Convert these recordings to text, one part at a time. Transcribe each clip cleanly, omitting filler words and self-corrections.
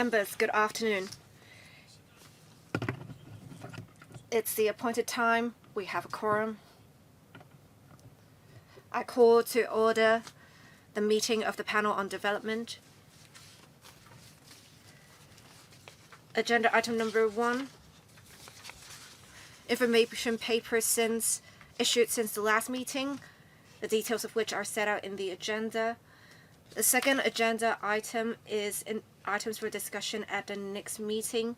Members, good afternoon. It's the appointed time. We have a quorum. I call to order the meeting of the panel on development. Agenda item number 1. Information papers issued since the last meeting, the details of which are set out in the agenda. The second agenda item is items for discussion at the next meeting.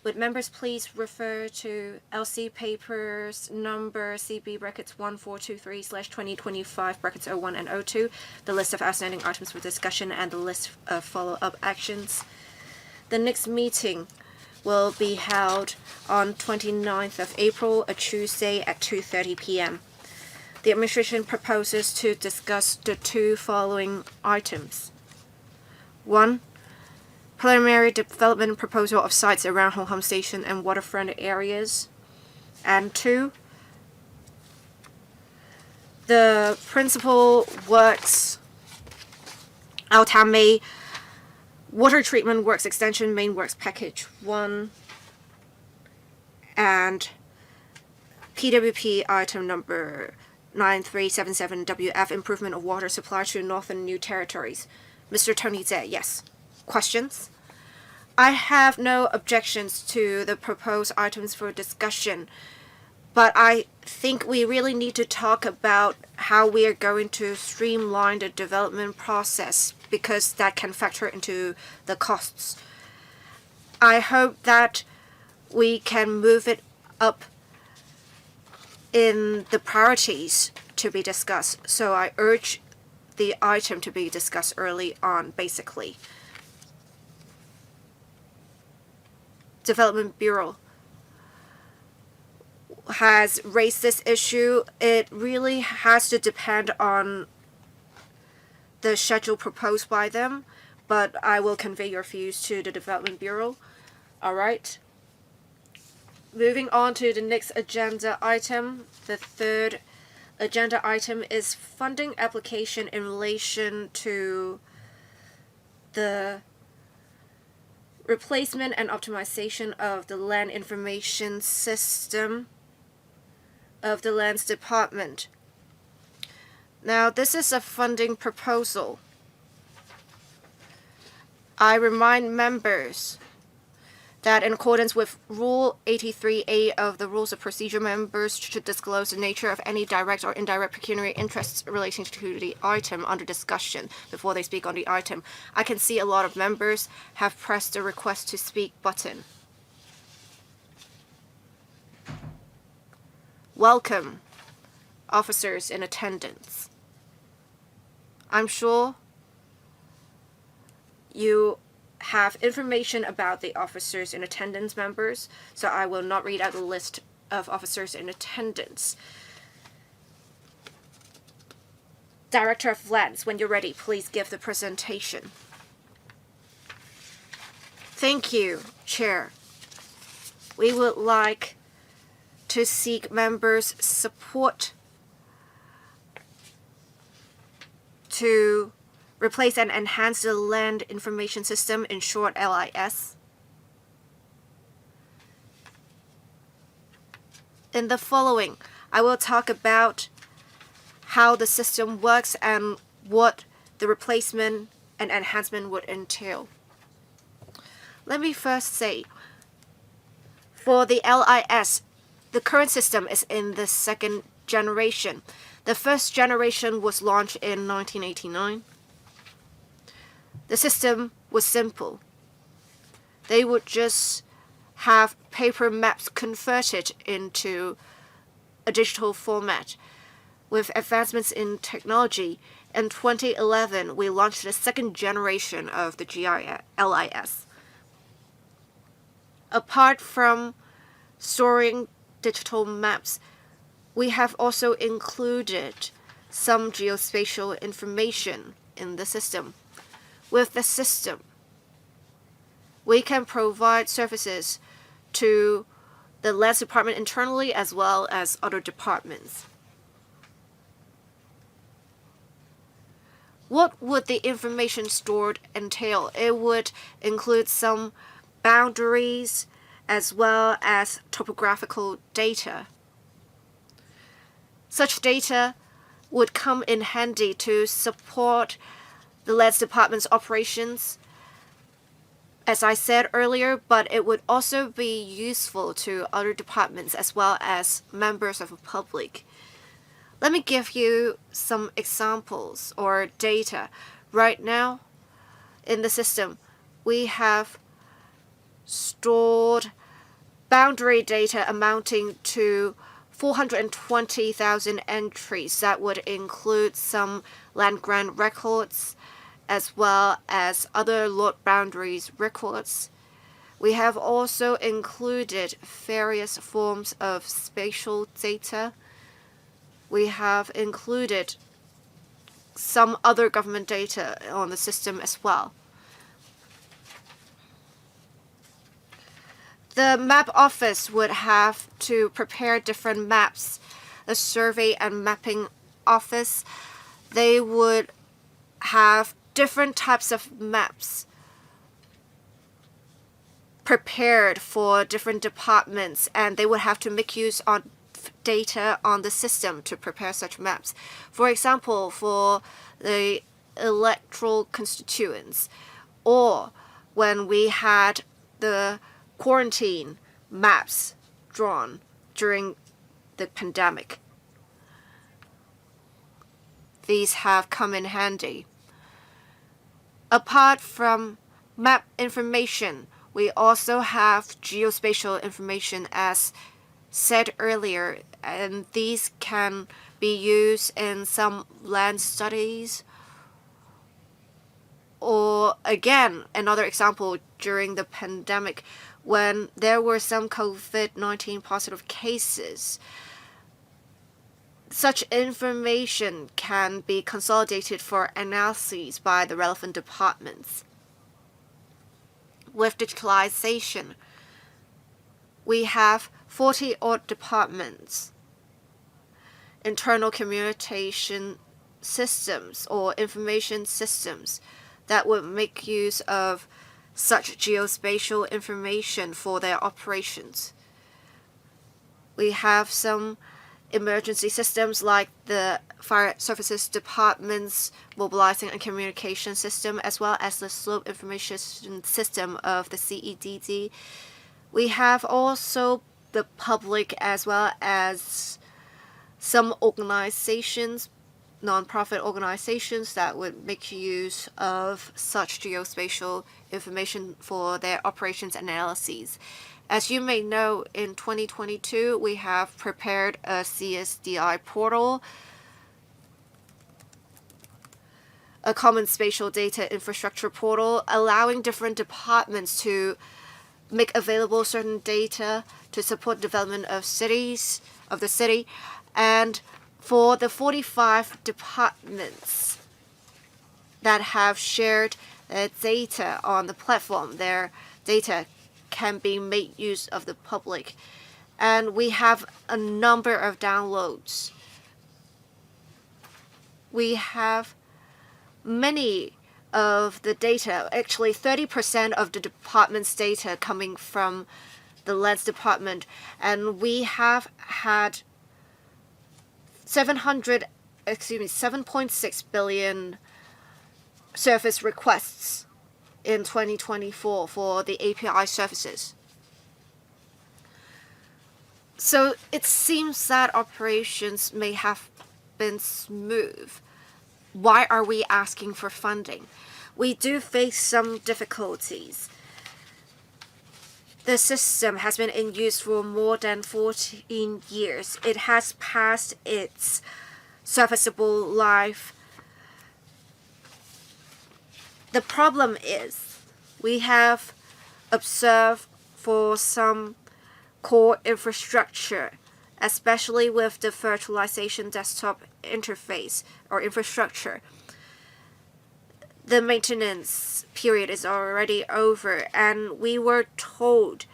Would members please refer to LC papers number CB brackets 1423/2025 brackets 01 and 02, the list of outstanding items for discussion and the list of follow-up actions. The next meeting will be held on 29th of April, a Tuesday at 2:30 p.m. The administration proposes to discuss the two following items. 1. Preliminary development proposal of sites around Hong Kong Station and waterfront areas. And 2. The principal works Altame Water Treatment Works Extension Main Works Package 1 and PWP item number 9377WF Improvement of Water Supply to Northern New Territories. Mr. Tony Zhe, yes. Questions? I have no objections to the proposed items for discussion, but I think we really need to talk about how we are going to streamline the development process, because that can factor into the costs. I hope that we can move it up in the priorities to be discussed. So I urge the item to be discussed early on, basically. Development Bureau has raised this issue. It really has to depend on the schedule proposed by them, but I will convey your views to the Development Bureau. All right. Moving on to the next agenda item. The third agenda item is funding application in relation to the replacement and optimization of the land information system of the Lands Department. Now, this is a funding proposal. I remind members that in accordance with Rule 83A of the Rules of Procedure, members should disclose the nature of any direct or indirect pecuniary interests relating to the item under discussion before they speak on the item. I can see a lot of members have pressed the request to speak button. Welcome, officers in attendance. I'm sure you have information about the officers in attendance, members, so I will not read out the list of officers in attendance. Director of Lands, when you're ready, please give the presentation. Thank you, Chair. We would like to seek members' support to replace and enhance the Land Information System, in short LIS. In the following, I will talk about how the system works and what the replacement and enhancement would entail. Let me first say, for the LIS, the current system is in the second generation. The first generation was launched in 1989. The system was simple. They would just have paper maps converted into a digital format. With advancements in technology, in 2011, we launched the second generation of the LIS. Apart from storing digital maps, we have also included some geospatial information in the system. With the system, we can provide services to the Lands Department internally as well as other departments. What would the information stored entail? It would include some boundaries as well as topographical data. Such data would come in handy to support the LED's department's operations, as I said earlier, but it would also be useful to other departments as well as members of the public. Let me give you some examples or data. Right now, in the system, we have stored boundary data amounting to 420,000 entries. That would include some land grant records as well as other lot boundaries records. We have also included various forms of spatial data. We have included some other government data on the system as well. The map office would have to prepare different maps. The survey and mapping office, they would have different types of maps prepared for different departments, and they would have to make use of data on the system to prepare such maps. For example, for the electoral constituents, or when we had the quarantine maps drawn during the pandemic. These have come in handy. Apart from map information, we also have geospatial information, as said earlier, and these can be used in some land studies. Or again, another example, during the pandemic, when there were some COVID-19 positive cases, such information can be consolidated for analyses by the relevant departments. With digitalization, we have 40-odd departments, internal communication systems or information systems that would make use of such geospatial information for their operations. We have some emergency systems like the Fire Services Department's mobilizing and communication system, as well as the slope information system of the CEDD. We have also the public as well as some organizations, non-profit organizations that would make use of such geospatial information for their operations analyses. As you may know, in 2022, we have prepared a CSDI portal, a common spatial data infrastructure portal, allowing different departments to make available certain data to support development of the city, and for the 45 departments that have shared data on the platform, their data can be made use of the public. And we have a number of downloads. We have many of the data, actually 30% of the department's data coming from the LED's department, and we have had 7.6 billion service requests in 2024 for the API services. So it seems that operations may have been smooth. Why are we asking for funding? We do face some difficulties. The system has been in use for more than 14 years. It has passed its serviceable life. The problem is we have observed for some core infrastructure, especially with the virtualization desktop interface or infrastructure. The maintenance period is already over, and we were told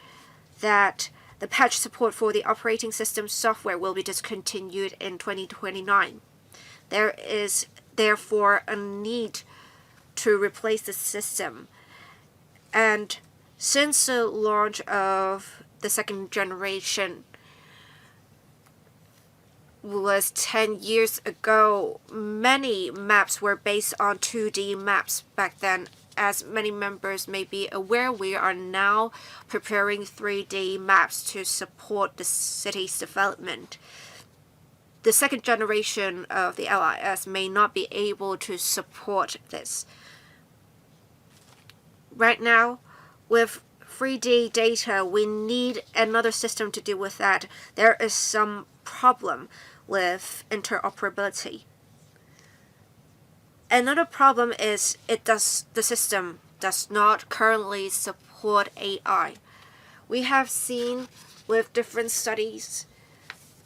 that the patch support for the operating system software will be discontinued in 2029. There is therefore a need to replace the system. And since the launch of the second generation was 10 years ago, many maps were based on 2D maps back then. As many members may be aware, we are now preparing 3D maps to support the city's development. The second generation of the LIS may not be able to support this. Right now, with 3D data, we need another system to deal with that. There is some problem with interoperability. Another problem is the system does not currently support AI. We have seen with different studies,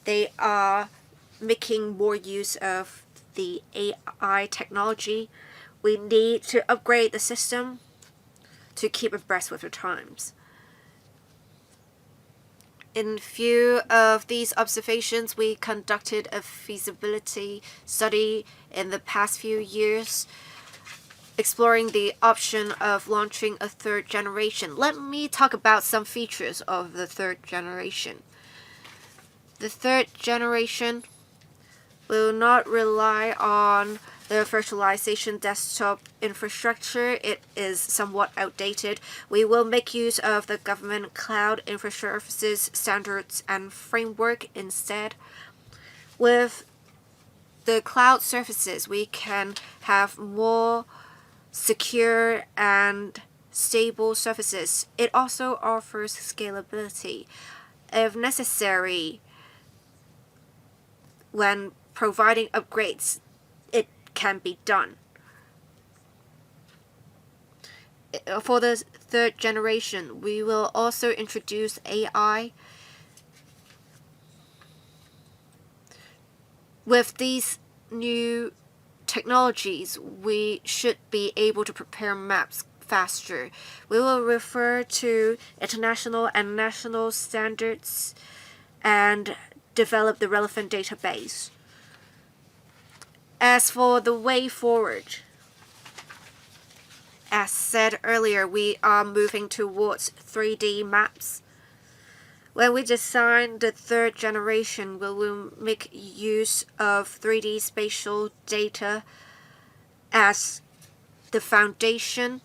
they are making more use of the AI technology. We need to upgrade the system to keep abreast with the times. In view of these observations, we conducted a feasibility study in the past few years, exploring the option of launching a third generation. Let me talk about some features of the third generation. The third generation will not rely on the virtualization desktop infrastructure. It is somewhat outdated. We will make use of the government cloud infrastructure standards and framework instead. With the cloud services, we can have more secure and stable services. It also offers scalability. If necessary, when providing upgrades, it can be done. For the third generation, we will also introduce AI. With these new technologies, we should be able to prepare maps faster. We will refer to international and national standards and develop the relevant database. As for the way forward, as said earlier, we are moving towards 3D maps. When we design the third generation, we will make use of 3D spatial data as the foundation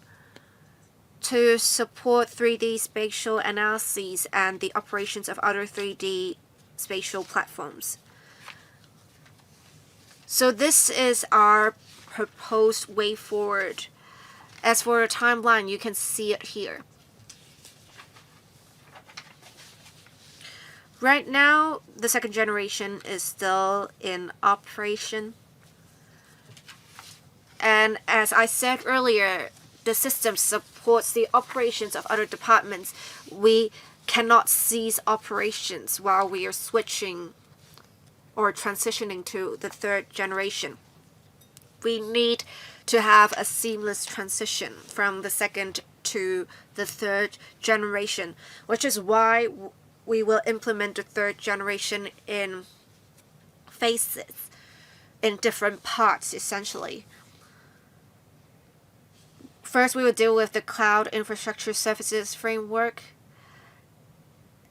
to support 3D spatial analyses and the operations of other 3D spatial platforms. So this is our proposed way forward. As for the timeline, you can see it here. Right now, the second generation is still in operation. And as I said earlier, the system supports the operations of other departments. We cannot cease operations while we are switching or transitioning to the third generation. We need to have a seamless transition from the second to the third generation, which is why we will implement the third generation in phases, in different parts, essentially. First, we will deal with the cloud infrastructure services framework.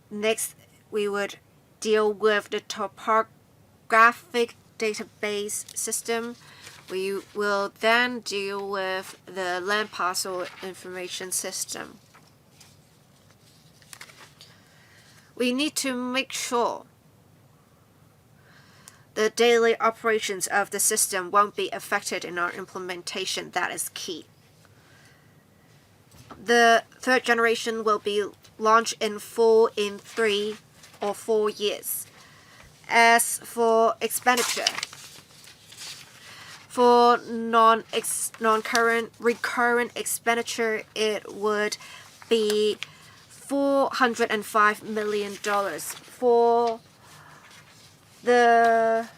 Next, we would deal with the topographic database system. We will then deal with the land parcel information system. We need to make sure the daily operations of the system won't be affected in our implementation. That is key. The third generation will be launched in full in 3 or 4 years. As for expenditure, for non-current recurrent expenditure, it would be $405 million. For the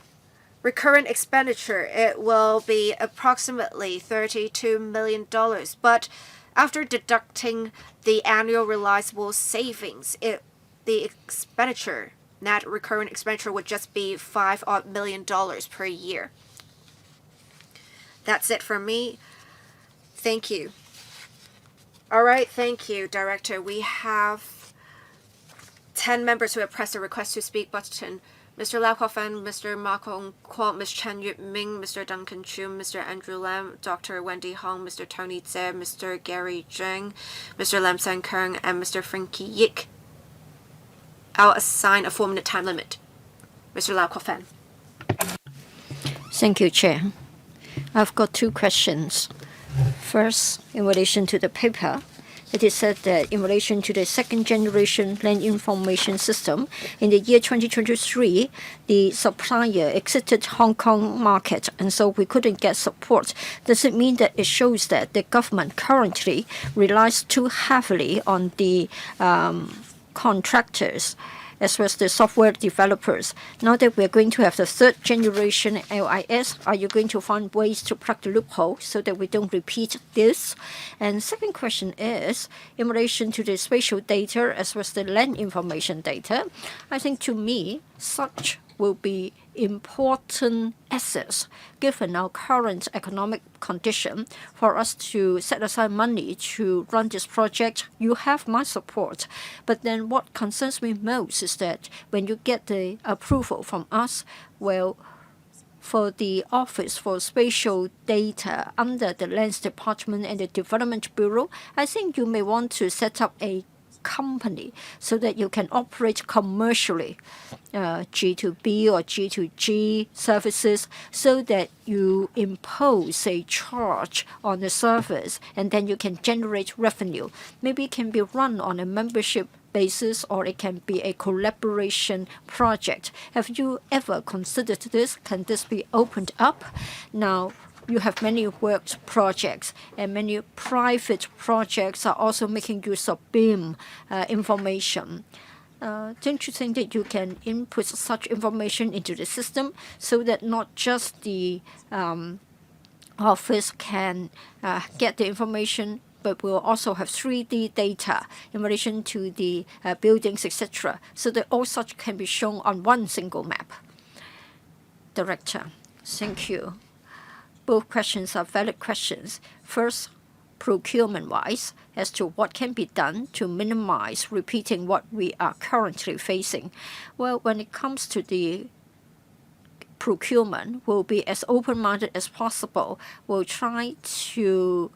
recurrent expenditure, it will be approximately $32 million. But after deducting the annual realizable savings, the expenditure, net recurrent expenditure, would just be $5 million per year. That's it from me. Thank you. All right, thank you, Director. We have 10 members who have pressed the request to speak button. Mr. Lau Kok-fan, Mr. Ma Kong-kwok, Ms. Chen Yut-ming, Mr. Duncan Chu, Mr. Andrew Lam, Dr. Wendy Hong, Mr. Tony Tse, Mr. Gary Zheng, Mr. Lam San-keung, and Mr. Frankie Yik. I'll assign a 4-minute time limit. Mr. Lau Kok-fan. Thank you, Chair. I've got 2 questions. First, in relation to the paper, it is said that in relation to the second generation land information system, in the year 2023, the supplier exited Hong Kong market, and so we couldn't get support. Does it mean that it shows that the government currently relies too heavily on the contractors as well as the software developers? Now that we're going to have the 3rd generation LIS, are you going to find ways to plug the loophole so that we don't repeat this? And second question is, in relation to the spatial data as well as the land information data, I think to me, such will be important assets given our current economic condition for us to set aside money to run this project. You have my support. But then what concerns me most is that when you get the approval from us, well, for the Office for Spatial Data under the Lands Department and the Development Bureau, I think you may want to set up a company so that you can operate commercially, G2B or G2G services, so that you impose a charge on the service and then you can generate revenue. Maybe it can be run on a membership basis or it can be a collaboration project. Have you ever considered this? Can this be opened up? Now, you have many worked projects and many private projects are also making use of BIM information. Don't you think that you can input such information into the system so that not just the office can get the information, but we'll also have 3D data in relation to the buildings, etc., so that all such can be shown on one single map? Director, thank you. Both questions are valid questions. First, procurement-wise, as to what can be done to minimize repeating what we are currently facing. Well, when it comes to the procurement, we'll be as open-minded as possible. We'll try to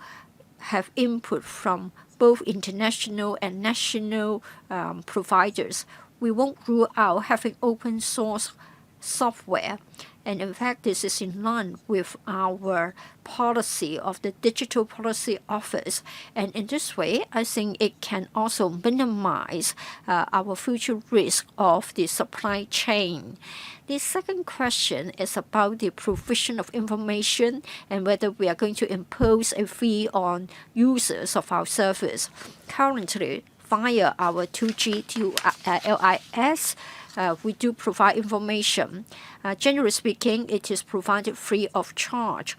have input from both international and national providers. We won't rule out having open source software. And in fact, this is in line with our policy of the Digital Policy Office. And in this way, I think it can also minimize our future risk of the supply chain. The second question is about the provision of information and whether we are going to impose a fee on users of our service. Currently, via our 2G to LIS, we do provide information. Generally speaking, it is provided free of charge.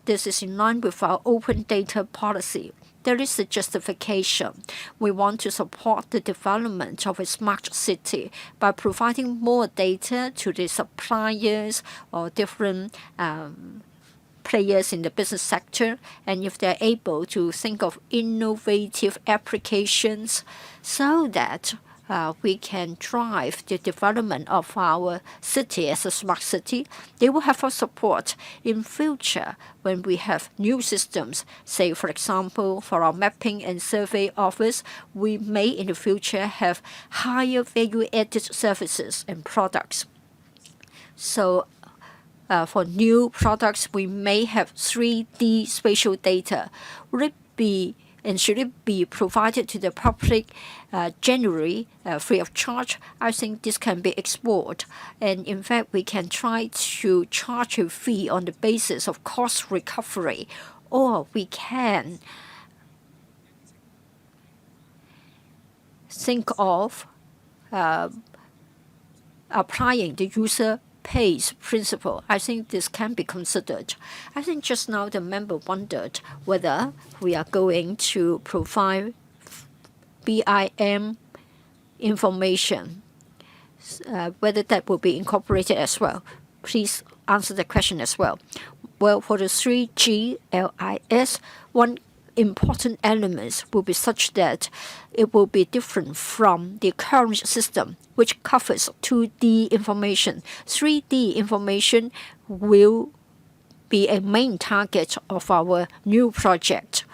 This is in line with our open data policy. There is a justification. We want to support the development of a smart city by providing more data to the suppliers or different players in the business sector, and if they're able to think of innovative applications so that we can drive the development of our city as a smart city, they will have our support in future when we have new systems. Say, for example, for our mapping and survey office, we may in the future have higher value-added services and products. So for new products, we may have 3D spatial data. Would it be and should it be provided to the public generally free of charge? I think this can be explored. And in fact, we can try to charge a fee on the basis of cost recovery, or we can think of applying the user pays principle. I think this can be considered. I think just now the member wondered whether we are going to provide BIM information, whether that will be incorporated as well. Please answer the question as well. Well, for the 3G LIS, one important element will be such that it will be different from the current system, which covers 2D information. 3D information will be a main target of our new project.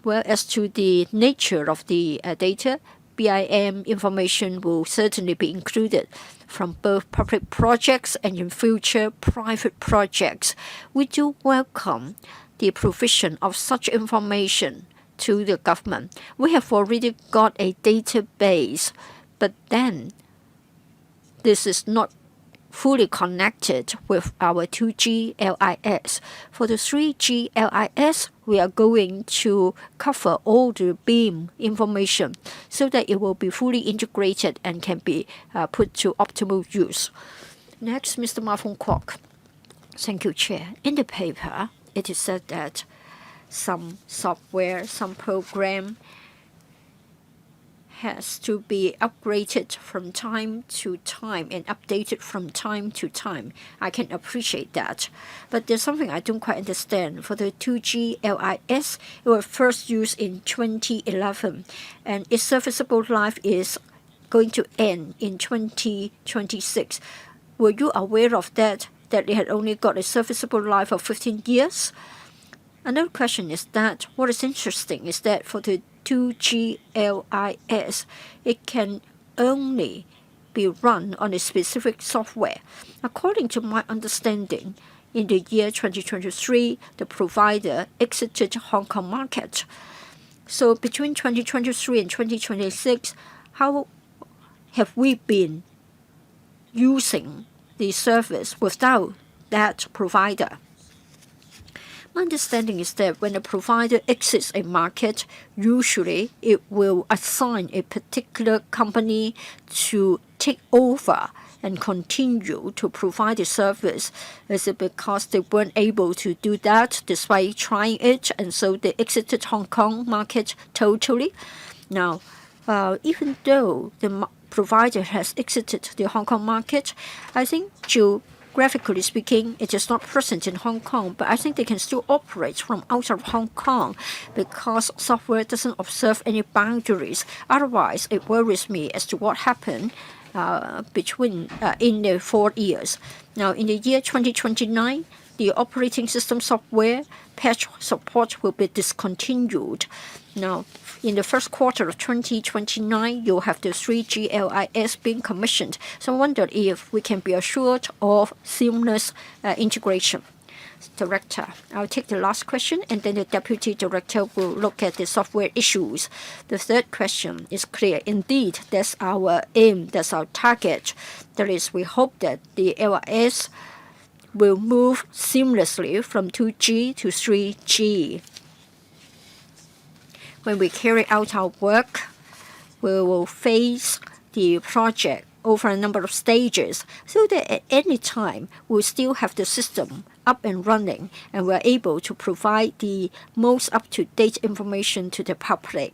Well, as to the nature of the data, BIM information will certainly be included from both public projects and in future private projects. We do welcome the provision of such information to the government. We have already got a database, but then this is not fully connected with our 2G LIS. For the 3G LIS, we are going to cover all the BIM information so that it will be fully integrated and can be put to optimal use. Next, Mr. Marfong Kwok. Thank you, Chair. In the paper, it is said that some software, some program has to be upgraded from time to time and updated from time to time. I can appreciate that. But there's something I don't quite understand. For the 2G LIS, it was first used in 2011, and its serviceable life is going to end in 2026. Were you aware of that it had only got a serviceable life of 15 years? Another question is that what is interesting is that for the 2G LIS, it can only be run on a specific software. According to my understanding, in the year 2023, the provider exited Hong Kong market. So between 2023 and 2026, how have we been using the service without that provider? My understanding is that when a provider exits a market, usually it will assign a particular company to take over and continue to provide the service. Is it because they weren't able to do that despite trying it, and so they exited Hong Kong market totally? Now, even though the provider has exited the Hong Kong market, I think geographically speaking, it is not present in Hong Kong, but I think they can still operate from outside of Hong Kong because software doesn't observe any boundaries. Otherwise, it worries me as to what happened in the 4 years. Now, in the year 2029, the operating system software patch support will be discontinued. Now, in the first quarter of 2029, you'll have the 3G LIS being commissioned. So I wonder if we can be assured of seamless integration. Director, I'll take the last question, and then the Deputy Director will look at the software issues. The third question is clear. Indeed, that's our aim, that's our target. That is, we hope that the LIS will move seamlessly from 2G to 3G. When we carry out our work, we will phase the project over a number of stages so that at any time we'll still have the system up and running and we're able to provide the most up-to-date information to the public.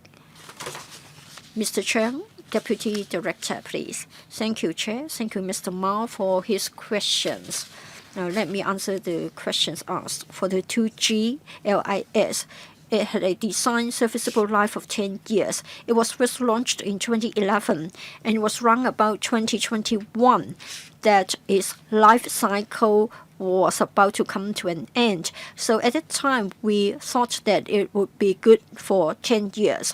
Mr. Cheung, Deputy Director, please. Thank you, Chair. Thank you, Mr. Ma, for his questions. Now let me answer the questions asked. For the 2G LIS, it had a design serviceable life of 10 years. It was first launched in 2011 and it was run about 2021. That its life cycle was about to come to an end. So at that time, we thought that it would be good for 10 years.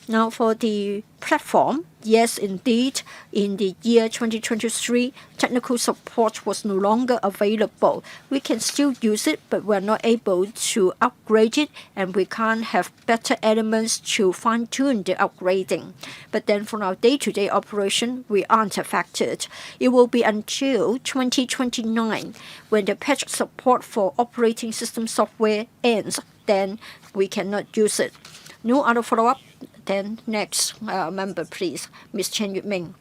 Now for the platform, yes, indeed, in the year 2023, technical support was no longer available. We can still use it, but we're not able to upgrade it, and we can't have better elements to fine-tune the upgrading. But then for our day-to-day operation, we aren't affected. It will be until 2029 when the patch support for operating system software ends, then we cannot use it. No other follow-up? Then next member, please, Ms. Chen Yue-ming.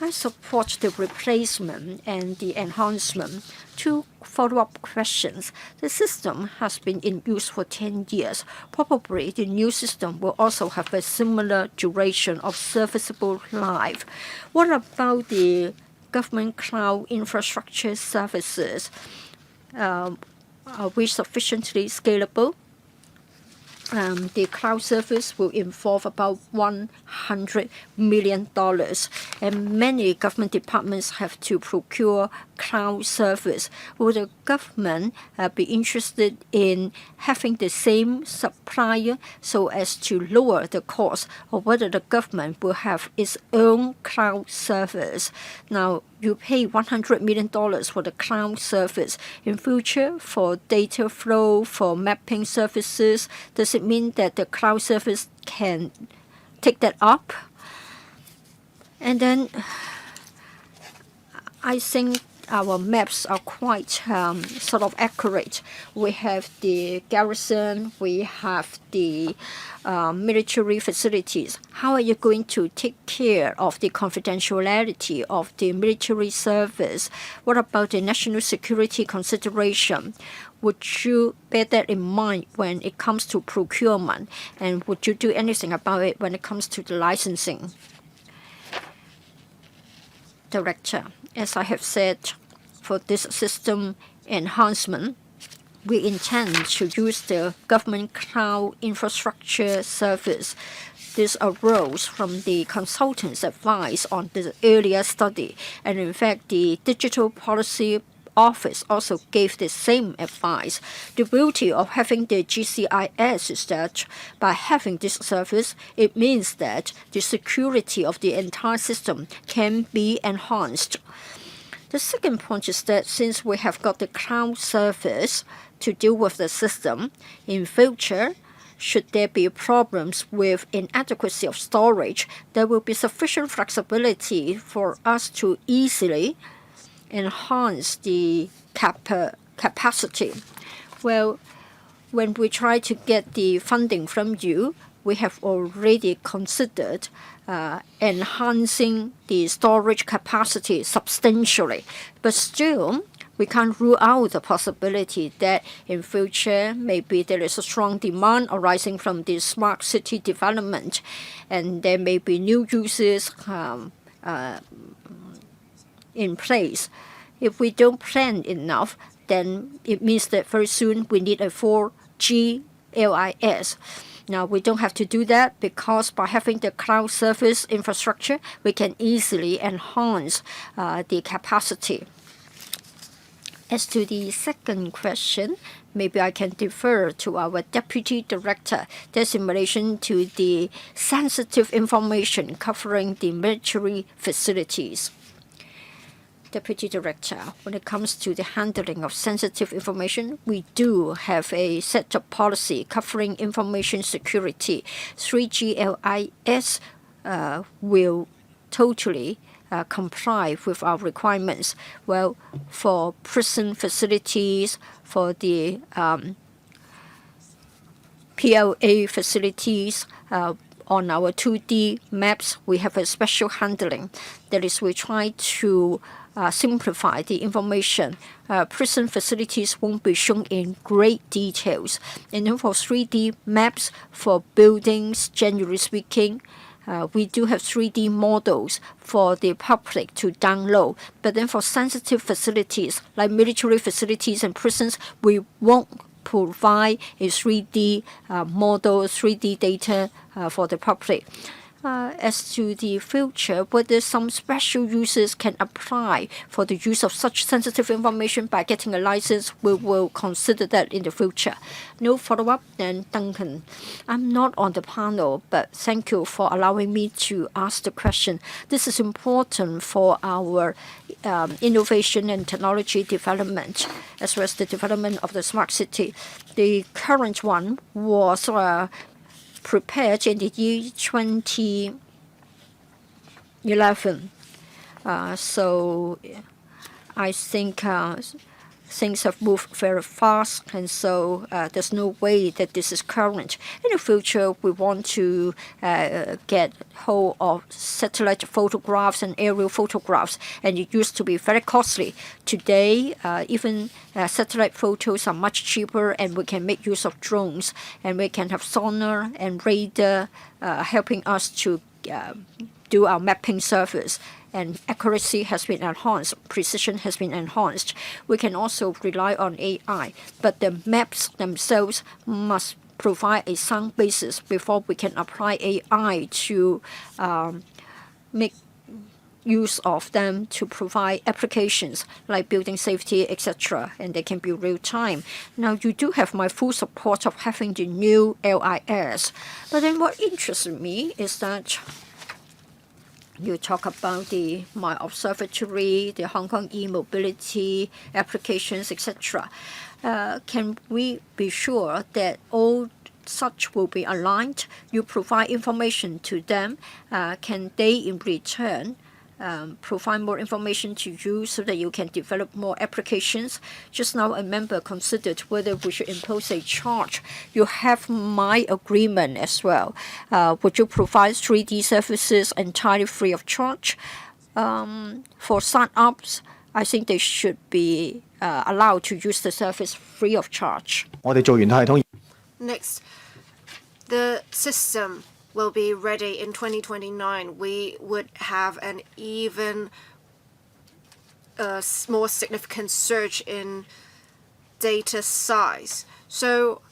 I support the replacement and the enhancement. Two follow-up questions. The system has been in use for 10 years. Probably the new system will also have a similar duration of serviceable life. What about the government cloud infrastructure services? Are we sufficiently scalable? The cloud service will involve about $100 million, and many government departments have to procure cloud service. Will the government be interested in having the same supplier so as to lower the cost, or whether the government will have its own cloud service? Now, you pay $100 million for the cloud service. In future, for data flow, for mapping services, does it mean that the cloud service can take that up? And then I think our maps are quite sort of accurate. We have the garrison, we have the military facilities. How are you going to take care of the confidentiality of the military service? What about the national security consideration? Would you bear that in mind when it comes to procurement? And would you do anything about it when it comes to the licensing? Director, as I have said, for this system enhancement, we intend to use the government cloud infrastructure service. This arose from the consultants' advice on the earlier study, and in fact, the Digital Policy Office also gave the same advice. The beauty of having the GCIS is that by having this service, it means that the security of the entire system can be enhanced. The second point is that since we have got the cloud service to deal with the system, in future, should there be problems with inadequacy of storage, there will be sufficient flexibility for us to easily enhance the capacity. Well, when we try to get the funding from you, we have already considered enhancing the storage capacity substantially. But still, we can't rule out the possibility that in future maybe there is a strong demand arising from the smart city development, and there may be new uses in place. If we don't plan enough, then it means that very soon we need a 4G LIS. Now, we don't have to do that because by having the cloud service infrastructure, we can easily enhance the capacity. As to the second question, maybe I can defer to our Deputy Director. That's in relation to the sensitive information covering the military facilities. Deputy Director, when it comes to the handling of sensitive information, we do have a set of policy covering information security. 3G LIS will totally comply with our requirements. Well, for prison facilities, for the PLA facilities, on our 2D maps, we have a special handling. That is, we try to simplify the information. Prison facilities won't be shown in great details. And then for 3D maps for buildings, generally speaking, we do have 3D models for the public to download. But then for sensitive facilities, like military facilities and prisons, we won't provide a 3D model, 3D data for the public. As to the future, whether some special uses can apply for the use of such sensitive information by getting a license, we will consider that in the future. No follow-up, then Duncan. I'm not on the panel, but thank you for allowing me to ask the question. This is important for our innovation and technology development, as well as the development of the smart city. The current one was prepared in the year 2011. So I think things have moved very fast, and so there's no way that this is current. In the future, we want to get hold of satellite photographs and aerial photographs, and it used to be very costly. Today, even satellite photos are much cheaper, and we can make use of drones, and we can have sonar and radar helping us to do our mapping service, and accuracy has been enhanced, precision has been enhanced. We can also rely on AI, but the maps themselves must provide a sound basis before we can apply AI to make use of them to provide applications like building safety, etc., and they can be real time. Now, you do have my full support of having the new LIS, but then what interests me is that you talk about the My Observatory, the Hong Kong e-mobility applications, etc. Can we be sure that all such will be aligned? You provide information to them. Can they, in return, provide more information to you so that you can develop more applications? Just now, a member considered whether we should impose a charge. You have my agreement as well. Would you provide 3D services entirely free of charge? For startups, I think they should be allowed to use the service free of charge. Next, the system will be ready in 2029. We would have an even more significant surge in data size. So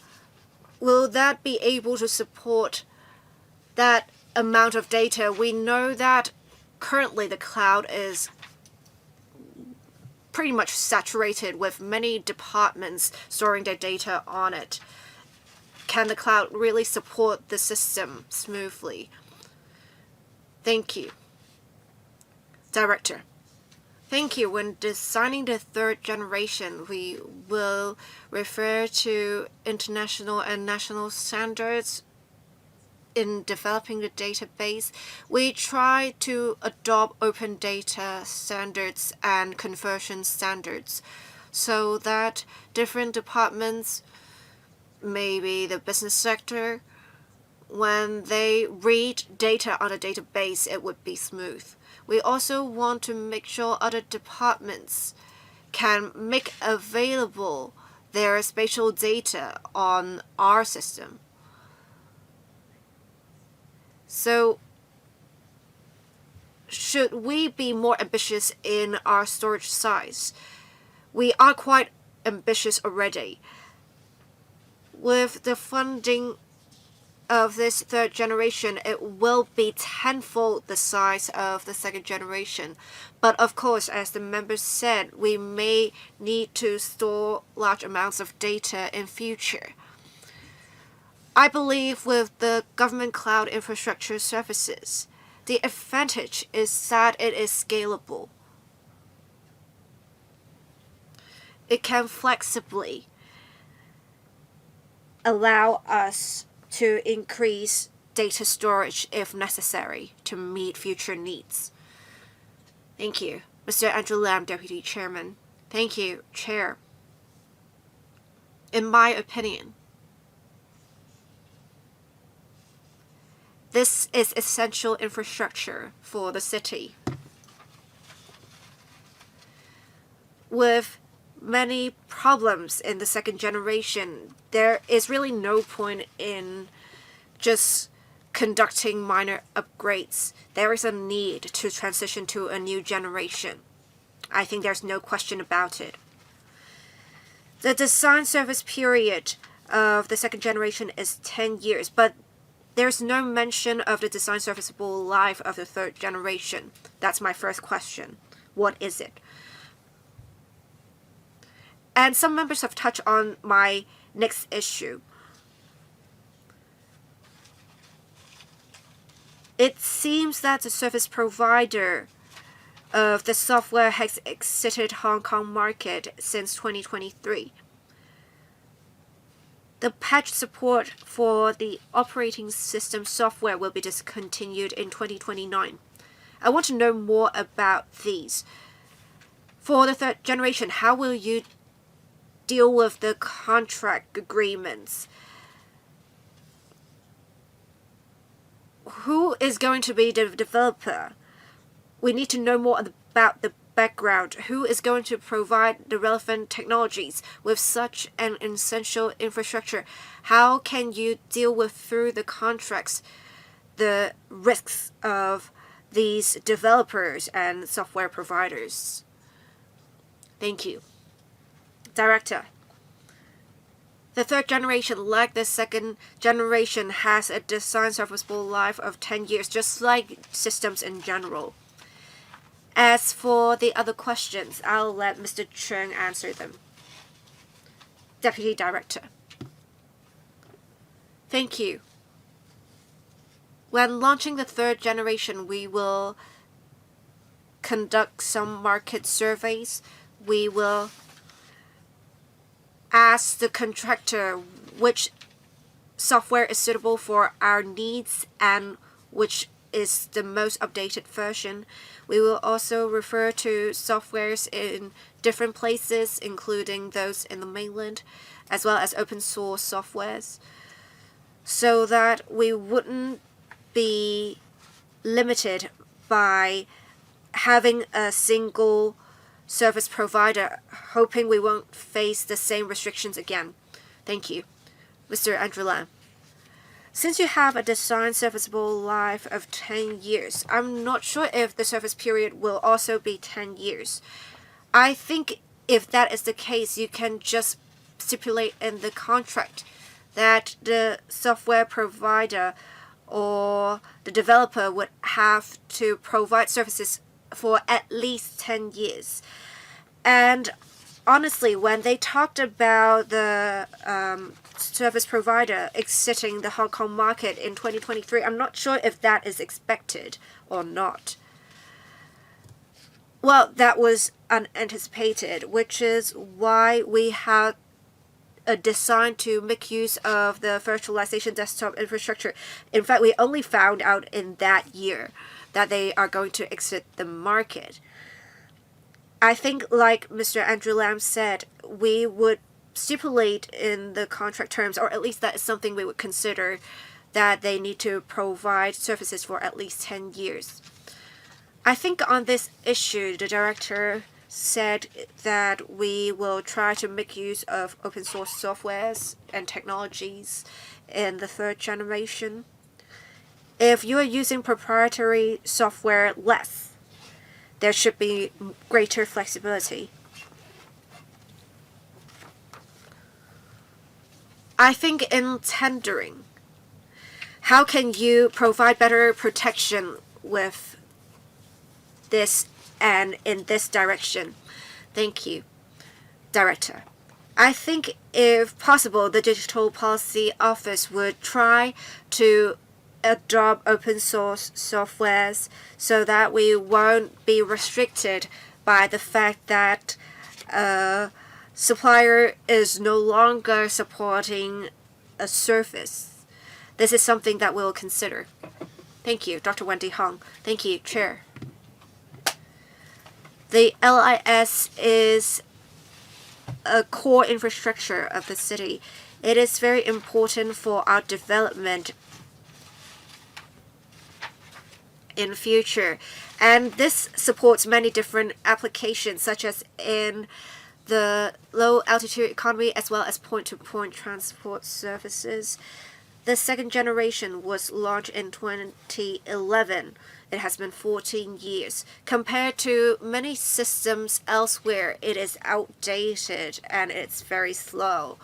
will that be able to support that amount of data? We know that currently the cloud is pretty much saturated with many departments storing their data on it. Can the cloud really support the system smoothly? Thank you. Director. Thank you. When designing the third generation, we will refer to international and national standards in developing the database. We try to adopt open data standards and conversion standards so that different departments, maybe the business sector, when they read data on a database, it would be smooth. We also want to make sure other departments can make available their spatial data on our system. So, should we be more ambitious in our storage size? We are quite ambitious already. With the funding of this third generation, it will be tenfold the size of the second generation. But of course, as the members said, we may need to store large amounts of data in future. I believe with the government cloud infrastructure services, the advantage is that it is scalable. It can flexibly allow us to increase data storage if necessary to meet future needs. Thank you. Mr. Andrew Lam, Deputy Chairman. Thank you, Chair. In my opinion, this is essential infrastructure for the city. With many problems in the second generation, there is really no point in just conducting minor upgrades. There is a need to transition to a new generation. I think there's no question about it. The design service period of the second generation is 10 years, but there's no mention of the design serviceable life of the third generation. That's my first question. What is it? And some members have touched on my next issue. It seems that the service provider of the software has exited Hong Kong market since 2023. The patch support for the operating system software will be discontinued in 2029. I want to know more about these. For the third generation, how will you deal with the contract agreements? Who is going to be the developer? We need to know more about the background. Who is going to provide the relevant technologies with such an essential infrastructure? How can you deal with through the contracts the risks of these developers and software providers. Thank you. Director. The third generation, like the second generation, has a design serviceable life of 10 years, just like systems in general. As for the other questions, I'll let Mr. Chung answer them. Deputy Director. Thank you. When launching the third generation, we will conduct some market surveys. We will ask the contractor which software is suitable for our needs and which is the most updated version. We will also refer to softwares in different places, including those in the mainland, as well as open source softwares, so that we wouldn't be limited by having a single service provider, hoping we won't face the same restrictions again. Thank you. Mr. Andrew Lam. Since you have a design serviceable life of 10 years, I'm not sure if the service period will also be 10 years. I think if that is the case, you can just stipulate in the contract that the software provider or the developer would have to provide services for at least 10 years. And honestly, when they talked about the service provider exiting the Hong Kong market in 2023, I'm not sure if that is expected or not. Well, that was unanticipated, which is why we had a design to make use of the virtualization desktop infrastructure. In fact, we only found out in that year that they are going to exit the market. I think, like Mr. Andrew Lam said, we would stipulate in the contract terms, or at least that is something we would consider, that they need to provide services for at least 10 years. I think on this issue, the director said that we will try to make use of open source softwares and technologies in the third generation. If you are using proprietary software less, there should be greater flexibility. I think in tendering, how can you provide better protection with this and in this direction? Thank you, Director. I think if possible, the Digital Policy Office would try to adopt open source softwares so that we won't be restricted by the fact that a supplier is no longer supporting a service. This is something that we'll consider. Thank you, Dr. Wendy Hong. Thank you, Chair. The LIS is a core infrastructure of the city. It is very important for our development in future, and this supports many different applications, such as in the low altitude economy as well as point-to-point transport services. The second generation was launched in 2011. It has been 14 years. Compared to many systems elsewhere, it is outdated and it's very slow.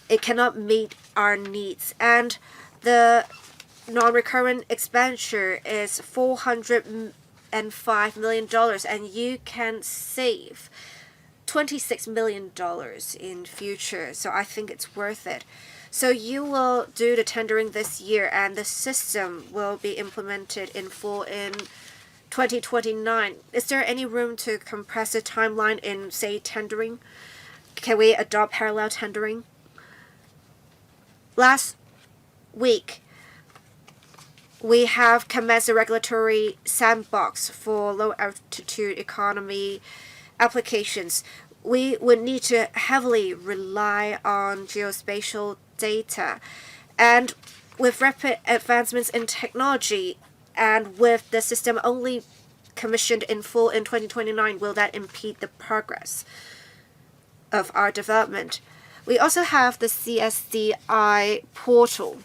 It cannot meet our needs, and the non-recurrent expenditure is $405 million, and you can save $26 million in future. So I think it's worth it. So you will do the tendering this year, and the system will be implemented in full in 2029. Is there any room to compress the timeline in, say, tendering? Can we adopt parallel tendering? Last week, we have commenced a regulatory sandbox for low-altitude economy applications. We would need to heavily rely on geospatial data. And with rapid advancements in technology and with the system only commissioned in full in 2029, will that impede the progress of our development? We also have the CSDI portal.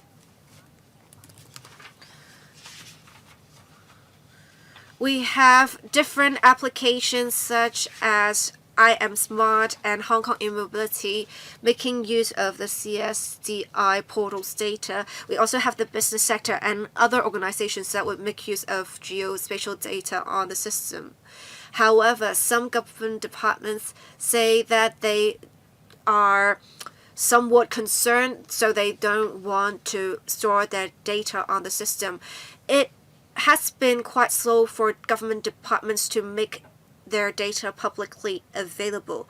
We have different applications such as I Am Smart and Hong Kong e-mobility making use of the CSDI portal's data. We also have the business sector and other organizations that would make use of geospatial data on the system. However, some government departments say that they are somewhat concerned, so they don't want to store their data on the system. It has been quite slow for government departments to make their data publicly available.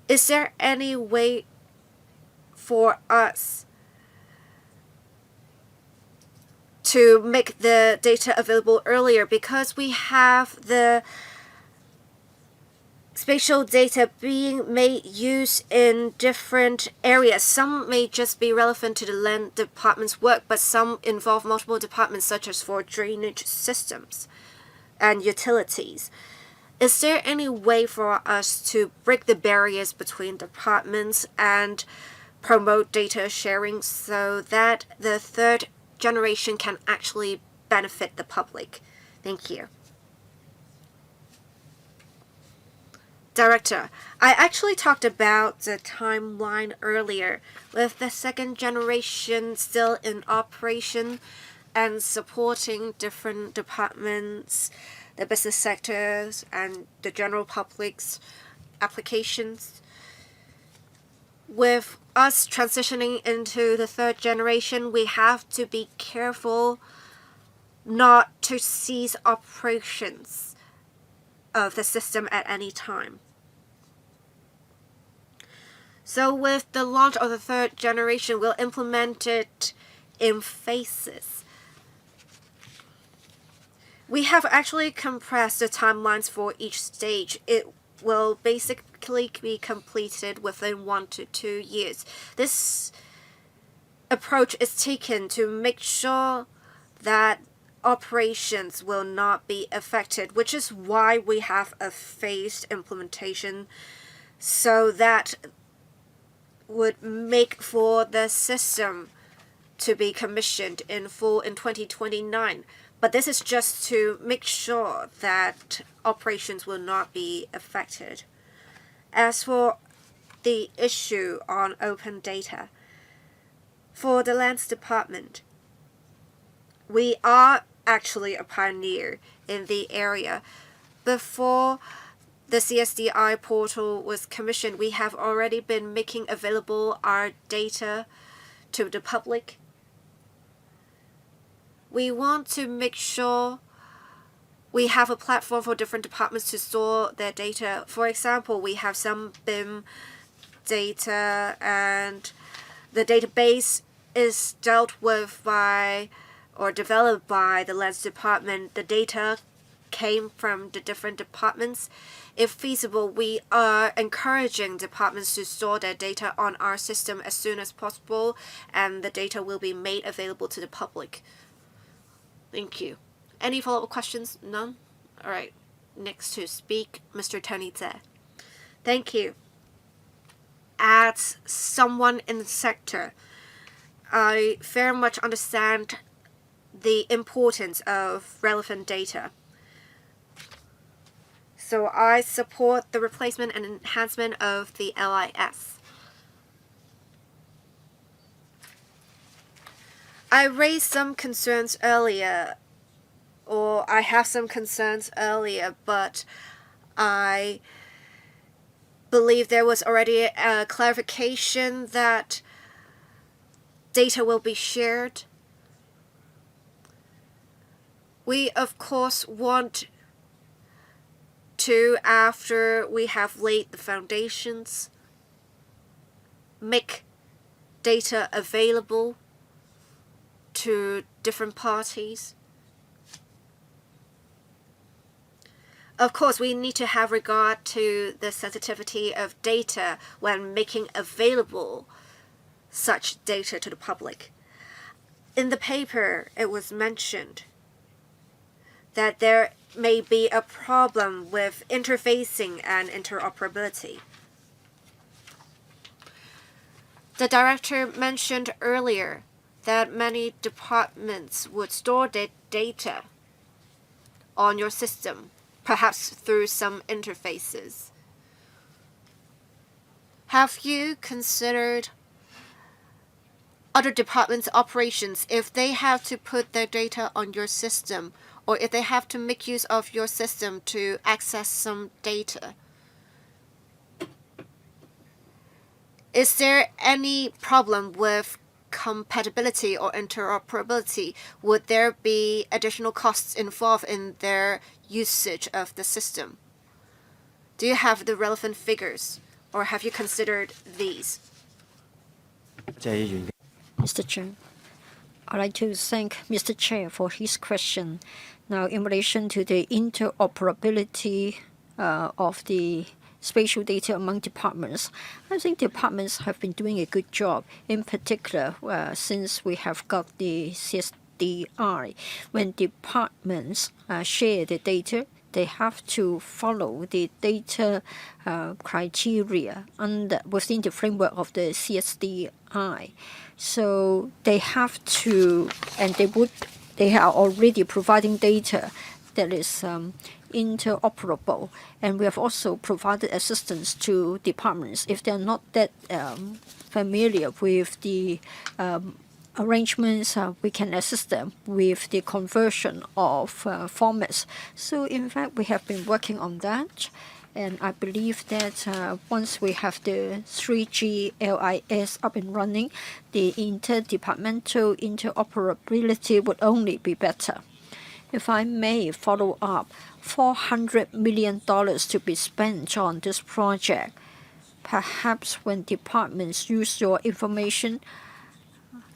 Is there any way for us to make the data available earlier? Because we have the spatial data being made use in different areas. Some may just be relevant to the land department's work, but some involve multiple departments, such as for drainage systems and utilities. Is there any way for us to break the barriers between departments and promote data sharing so that the third generation can actually benefit the public? Thank you. Director, I actually talked about the timeline earlier, with the second generation still in operation and supporting different departments, the business sectors, and the general public's applications. With us transitioning into the third generation, we have to be careful not to cease operations of the system at any time. So with the launch of the third generation, we'll implement it in phases. We have actually compressed the timelines for each stage. It will basically be completed within 1 to 2 years. This approach is taken to make sure that operations will not be affected, which is why we have a phased implementation, so that would make for the system to be commissioned in full in 2029. But this is just to make sure that operations will not be affected. As for the issue on open data, for the Lands Department, we are actually a pioneer in the area. Before the CSDI portal was commissioned, we have already been making available our data to the public. We want to make sure we have a platform for different departments to store their data. For example, we have some BIM data, and the database is dealt with by or developed by the Lands Department. The data came from the different departments. If feasible, we are encouraging departments to store their data on our system as soon as possible, and the data will be made available to the public. Thank you. Any follow-up questions? None? All right. Next to speak, Mr. Tony Tse. Thank you. As someone in the sector, I very much understand the importance of relevant data. So I support the replacement and enhancement of the LIS. I raised some concerns earlier, or I have some concerns earlier, but I believe there was already a clarification that data will be shared. We, of course, want to, after we have laid the foundations, make data available to different parties. Of course, we need to have regard to the sensitivity of data when making available such data to the public. In the paper, it was mentioned that there may be a problem with interfacing and interoperability. The director mentioned earlier that many departments would store their data on your system, perhaps through some interfaces. Have you considered other departments' operations if they have to put their data on your system, or if they have to make use of your system to access some data? Is there any problem with compatibility or interoperability? Would there be additional costs involved in their usage of the system? Do you have the relevant figures, or have you considered these? Mr. Chair, I'd like to thank Mr. Chair for his question. Now, in relation to the interoperability of the spatial data among departments, I think departments have been doing a good job. In particular, since we have got the CSDI, when departments share the data, they have to follow the data criteria within the framework of the CSDI. So they have to, and they are already providing data that is interoperable, and we have also provided assistance to departments if they're not that familiar with the arrangements. We can assist them with the conversion of formats. So in fact, we have been working on that, and I believe that once we have the 3G LIS up and running, the interdepartmental interoperability would only be better. If I may follow up, $400 million to be spent on this project. Perhaps when departments use your information,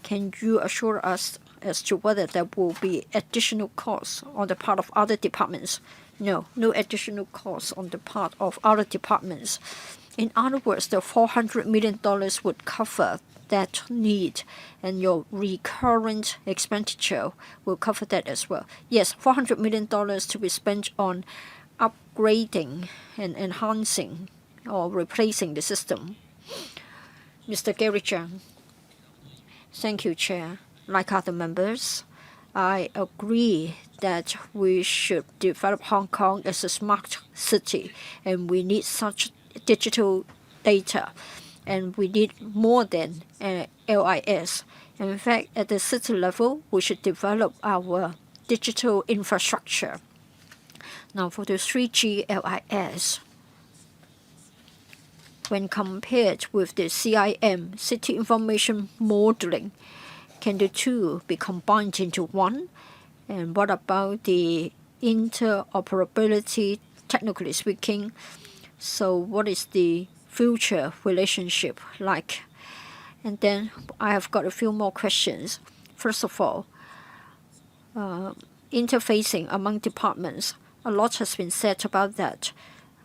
can you assure us as to whether there will be additional costs on the part of other departments? No additional costs on the part of other departments. In other words, the $400 million would cover that need, and your recurrent expenditure will cover that as well. Yes, $400 million to be spent on upgrading and enhancing or replacing the system. Mr. Gary Zhang. Thank you, Chair. Like other members, I agree that we should develop Hong Kong as a smart city, and we need such digital data, and we need more than LIS. In fact, at the city level, we should develop our digital infrastructure. Now, for the 3G LIS, when compared with the CIM, City Information Modeling, can the two be combined into one? And what about the interoperability, technically speaking? So what is the future relationship like? And then I have got a few more questions. First of all, interfacing among departments. A lot has been said about that.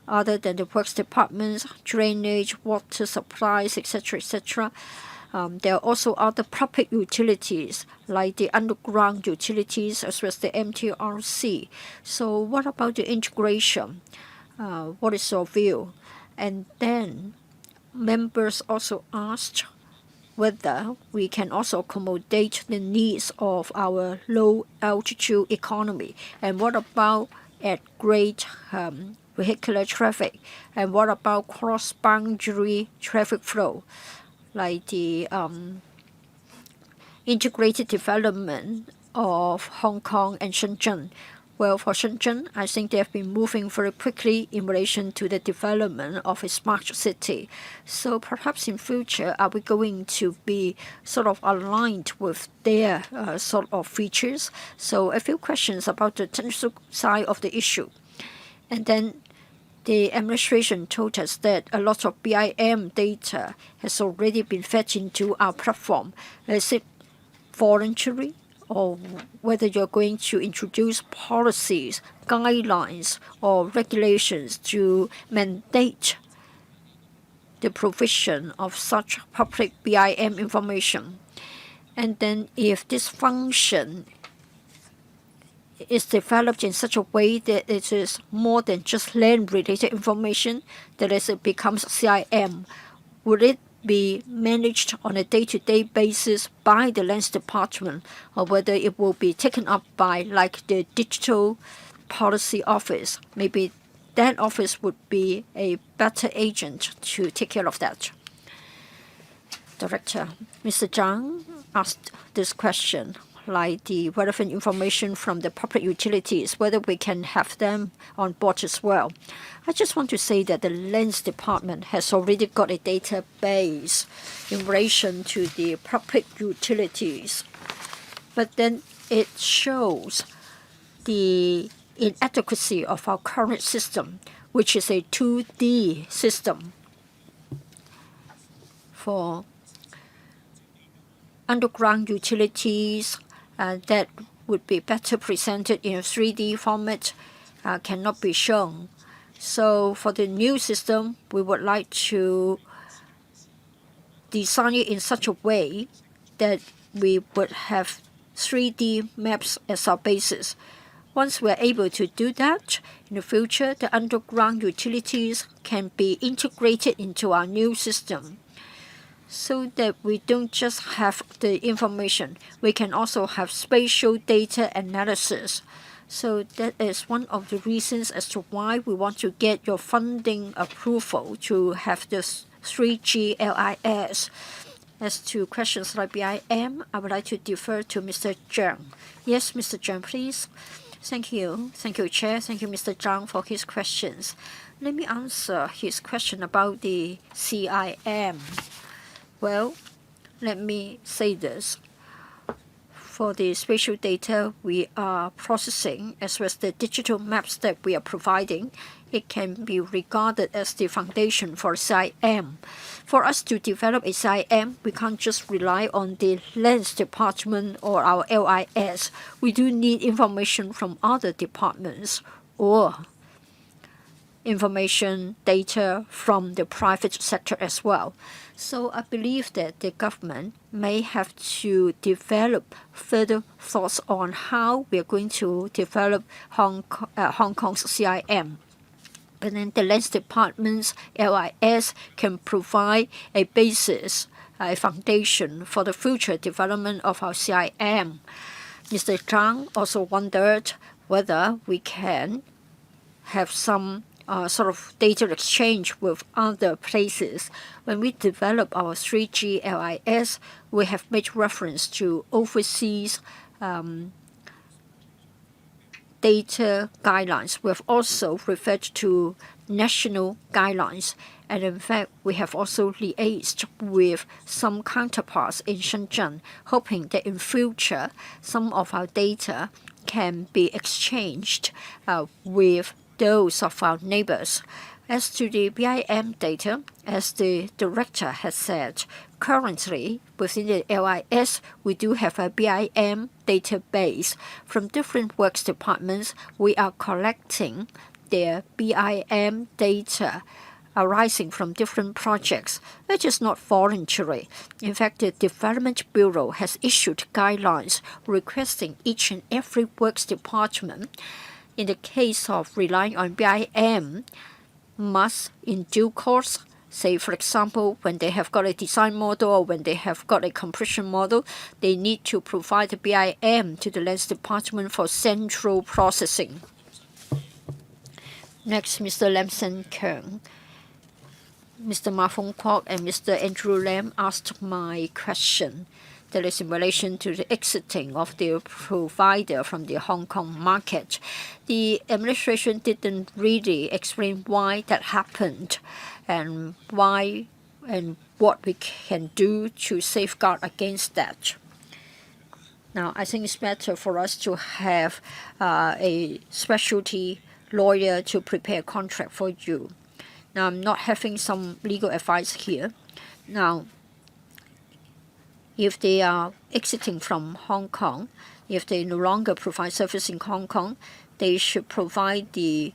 Other than the works departments, drainage, water supplies, etc., etc., there are also other public utilities like the underground utilities as well as the MTRC. So what about the integration? What is your view? And then members also asked whether we can also accommodate the needs of our low altitude economy. And what about at great vehicular traffic? And what about cross-boundary traffic flow, like the integrated development of Hong Kong and Shenzhen? Well, for Shenzhen, I think they have been moving very quickly in relation to the development of a smart city. So perhaps in future, are we going to be sort of aligned with their sort of features? So a few questions about the technical side of the issue. And then the administration told us that a lot of BIM data has already been fed into our platform. Is it voluntary, or whether you're going to introduce policies, guidelines, or regulations to mandate the provision of such public BIM information? And then if this function is developed in such a way that it is more than just land-related information, that as it becomes CIM, would it be managed on a day-to-day basis by the lands department, or whether it will be taken up by like the digital policy office. Maybe that office would be a better agent to take care of that. Director, Mr. Zhang asked this question, like the relevant information from the public utilities, whether we can have them on board as well. I just want to say that the Lands Department has already got a database in relation to the public utilities, but then it shows the inadequacy of our current system, which is a 2D system. For underground utilities that would be better presented in a 3D format cannot be shown. So for the new system, we would like to design it in such a way that we would have 3D maps as our basis. Once we're able to do that, in the future, the underground utilities can be integrated into our new system, so that we don't just have the information, we can also have spatial data analysis. So that is one of the reasons as to why we want to get your funding approval to have this 3G LIS. As to questions like BIM, I would like to defer to Mr. Zhang. Yes, Mr. Zhang, please. Thank you. Thank you, Chair. Thank you, Mr. Zhang, for his questions. Let me answer his question about the CIM. Well, let me say this. For the spatial data we are processing, as well as the digital maps that we are providing, it can be regarded as the foundation for CIM. For us to develop a CIM, we can't just rely on the Lands Department or our LIS. We do need information from other departments or information data from the private sector as well. So I believe that the government may have to develop further thoughts on how we are going to develop Hong Kong's CIM. But then the Lands Department's LIS can provide a basis, a foundation for the future development of our CIM. Mr. Zhang also wondered whether we can have some sort of data exchange with other places. When we develop our 3G LIS, we have made reference to overseas data guidelines. We have also referred to national guidelines. And in fact, we have also liaised with some counterparts in Shenzhen, hoping that in future, some of our data can be exchanged with those of our neighbors. As to the BIM data, as the director has said, currently within the LIS, we do have a BIM database. From different works departments, we are collecting their BIM data arising from different projects, which is not voluntary. In fact, the Development Bureau has issued guidelines requesting each and every works department, in the case of relying on BIM, must in due course, say for example, when they have got a design model or when they have got a completion model, they need to provide the BIM to the Lands Department for central processing. Next, Mr. Lam Sen Keung. Mr. Ma Fong Kwok and Mr. Andrew Lam asked my question. That is in relation to the exiting of the provider from the Hong Kong market. The administration didn't really explain why that happened and why and what we can do to safeguard against that. Now, I think it's better for us to have a specialty lawyer to prepare a contract for you. Now, I'm not having some legal advice here. Now, if they are exiting from Hong Kong, if they no longer provide service in Hong Kong, they should provide the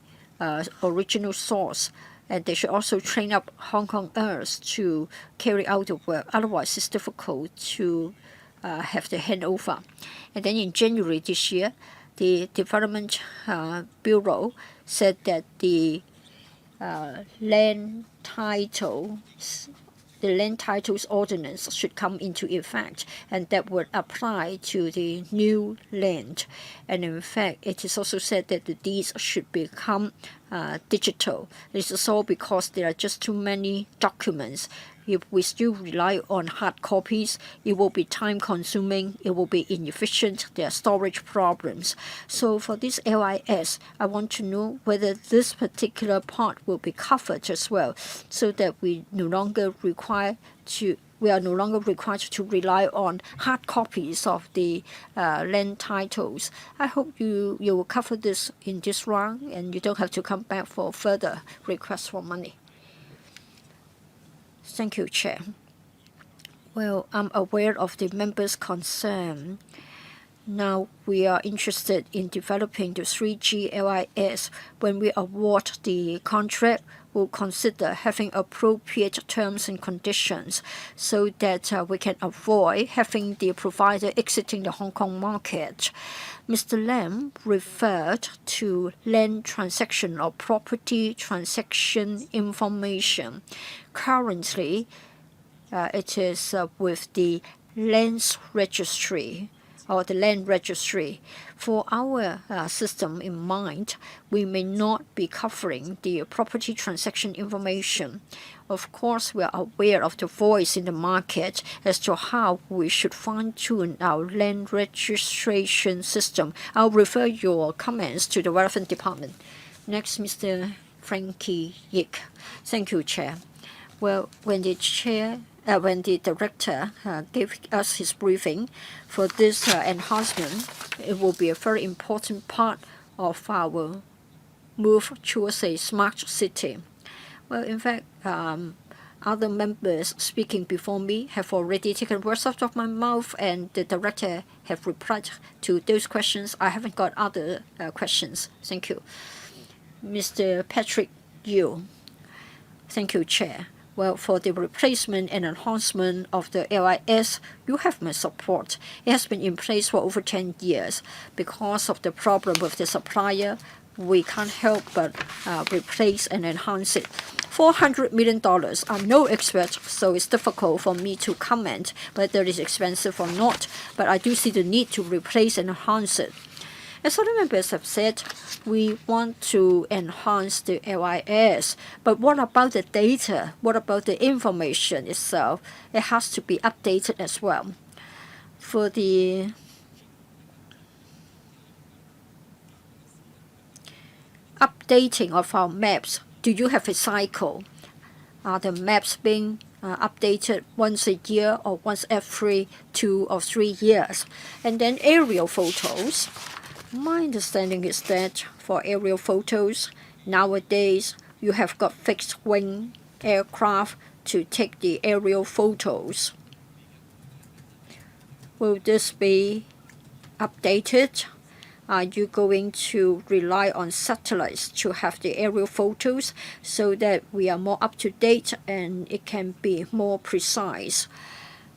original source, and they should also train up Hong Kongers to carry out the work. Otherwise, it's difficult to have the handover. And then in January this year, the Development Bureau said that the land title the Land Titles Ordinance should come into effect, and that would apply to the new land. And in fact, it is also said that the deeds should become digital. This is all because there are just too many documents. If we still rely on hard copies, it will be time consuming, it will be inefficient, there are storage problems. So for this LIS, I want to know whether this particular part will be covered as well, so that we are no longer required to rely on hard copies of the land titles. I hope you will cover this in this round and you don't have to come back for further requests for money. Thank you, Chair. Well, I'm aware of the members' concern. Now we are interested in developing the 3G LIS. When we award the contract, we'll consider having appropriate terms and conditions so that we can avoid having the provider exiting the Hong Kong market. Mr. Lam referred to land transaction or property transaction information. Currently, it is with the lands registry or the land registry. For our system in mind, we may not be covering the property transaction information. Of course, we are aware of the voice in the market as to how we should fine-tune our land registration system. I'll refer your comments to the relevant department. Next, Mr. Frankie Yik. Thank you, Chair. Well, when the director gave us his briefing for this enhancement, it will be a very important part of our move towards a smart city. Well, in fact, other members speaking before me have already taken words out of my mouth, and the director have replied to those questions. I haven't got other questions. Thank you. Mr. Patrick Yu. Thank you, Chair. Well, for the replacement and enhancement of the LIS, you have my support. It has been in place for over 10 years. Because of the problem with the supplier, we can't help but replace and enhance it. $400 million. I'm no expert, so it's difficult for me to comment whether it is expensive or not, but I do see the need to replace and enhance it. As other members have said, we want to enhance the LIS, but what about the data? What about the information itself? It has to be updated as well. For the updating of our maps, do you have a cycle? Are the maps being updated once a year or once every 2 or 3 years? And then aerial photos. My understanding is that for aerial photos, nowadays you have got fixed-wing aircraft to take the aerial photos. Will this be updated? Are you going to rely on satellites to have the aerial photos so that we are more up-to-date and it can be more precise?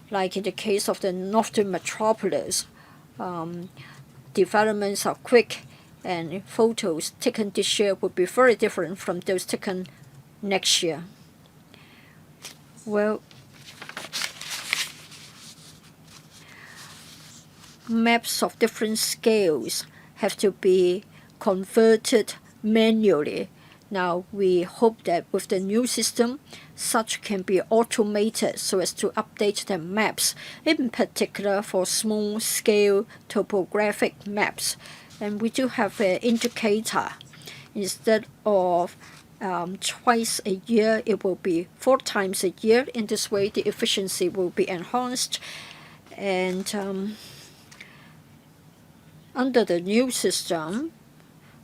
Like in the case of the Northern Metropolis, developments are quick, and photos taken this year would be very different from those taken next year. Well, maps of different scales have to be converted manually. Now, we hope that with the new system, such can be automated so as to update the maps, in particular for small-scale topographic maps. And we do have an indicator. Instead of twice a year, it will be 4 times a year. In this way, the efficiency will be enhanced. And under the new system,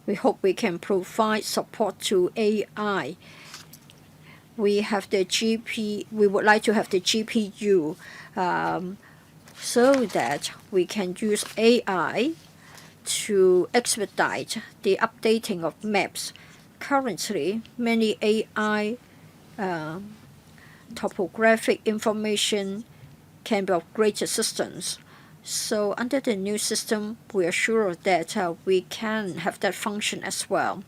we hope we can provide support to AI. We would like to have the GPU so that we can use AI to expedite the updating of maps. Currently, many AI topographic information can be of great assistance. So under the new system, we are sure that we can have that function as well.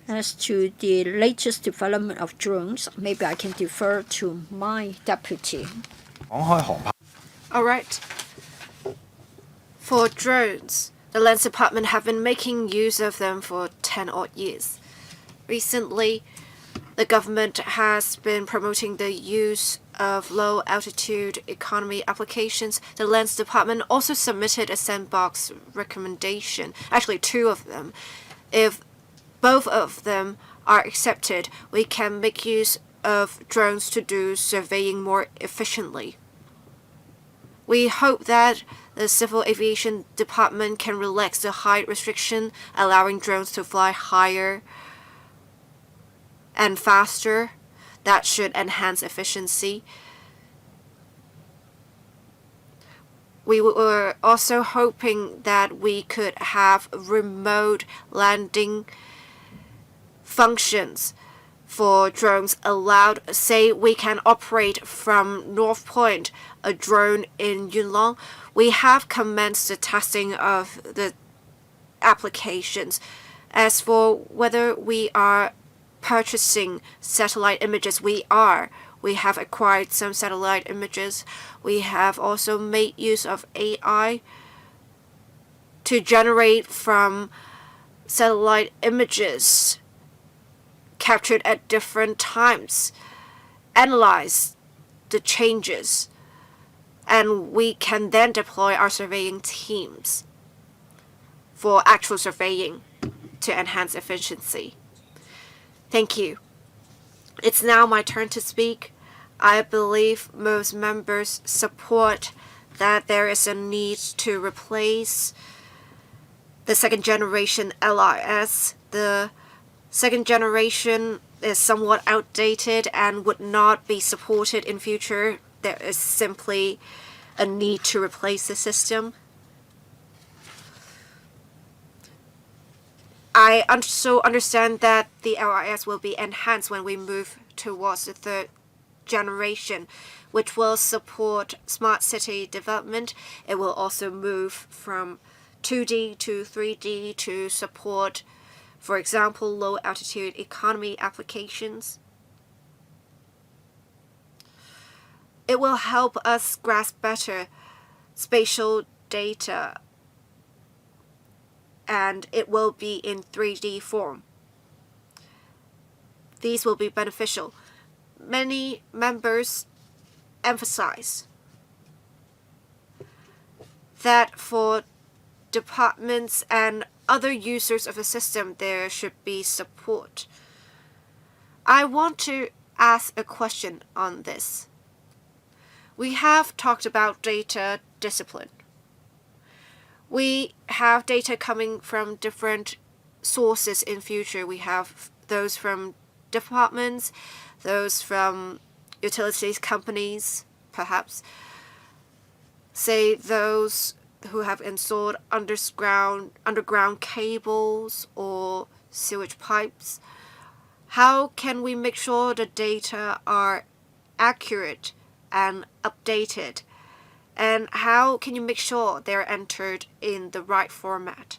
As to the latest development of drones, maybe I can defer to my deputy. All right. For drones, the Lands Department have been making use of them for 10 odd years. Recently, the government has been promoting the use of low-altitude economy applications. The Lands Department also submitted a sandbox recommendation, actually 2 of them. If both of them are accepted, we can make use of drones to do surveying more efficiently. We hope that the Civil Aviation Department can relax the height restriction, allowing drones to fly higher and faster. That should enhance efficiency. We were also hoping that we could have remote landing functions for drones allowed. Say we can operate from North Point a drone in Yunlong. We have commenced the testing of the applications. As for whether we are purchasing satellite images, we are. We have acquired some satellite images. We have also made use of AI to generate from satellite images captured at different times, analyze the changes, and we can then deploy our surveying teams for actual surveying to enhance efficiency. Thank you. It's now my turn to speak. I believe most members support that there is a need to replace the second generation LRS. The second generation is somewhat outdated and would not be supported in future. There is simply a need to replace the system. I also understand that the LRS will be enhanced when we move towards the third generation, which will support smart city development. It will also move from 2D to 3D to support, for example, low-altitude economy applications. It will help us grasp better spatial data, and it will be in 3D form. These will be beneficial. Many members emphasize that for departments and other users of the system, there should be support. I want to ask a question on this. We have talked about data discipline. We have data coming from different sources in future. We have those from departments, those from utilities companies, perhaps. Say those who have installed underground cables or sewage pipes. How can we make sure the data are accurate and updated? And how can you make sure they're entered in the right format?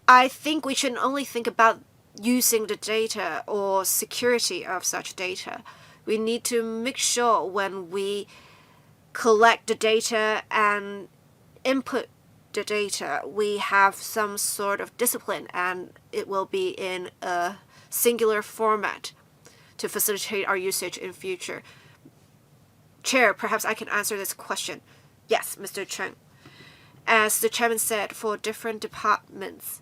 I think we shouldn't only think about using the data or security of such data. We need to make sure when we collect the data and input the data, we have some sort of discipline, and it will be in a singular format to facilitate our usage in future. Chair, perhaps I can answer this question. Yes, Mr. Chen. As the chairman said, for different departments,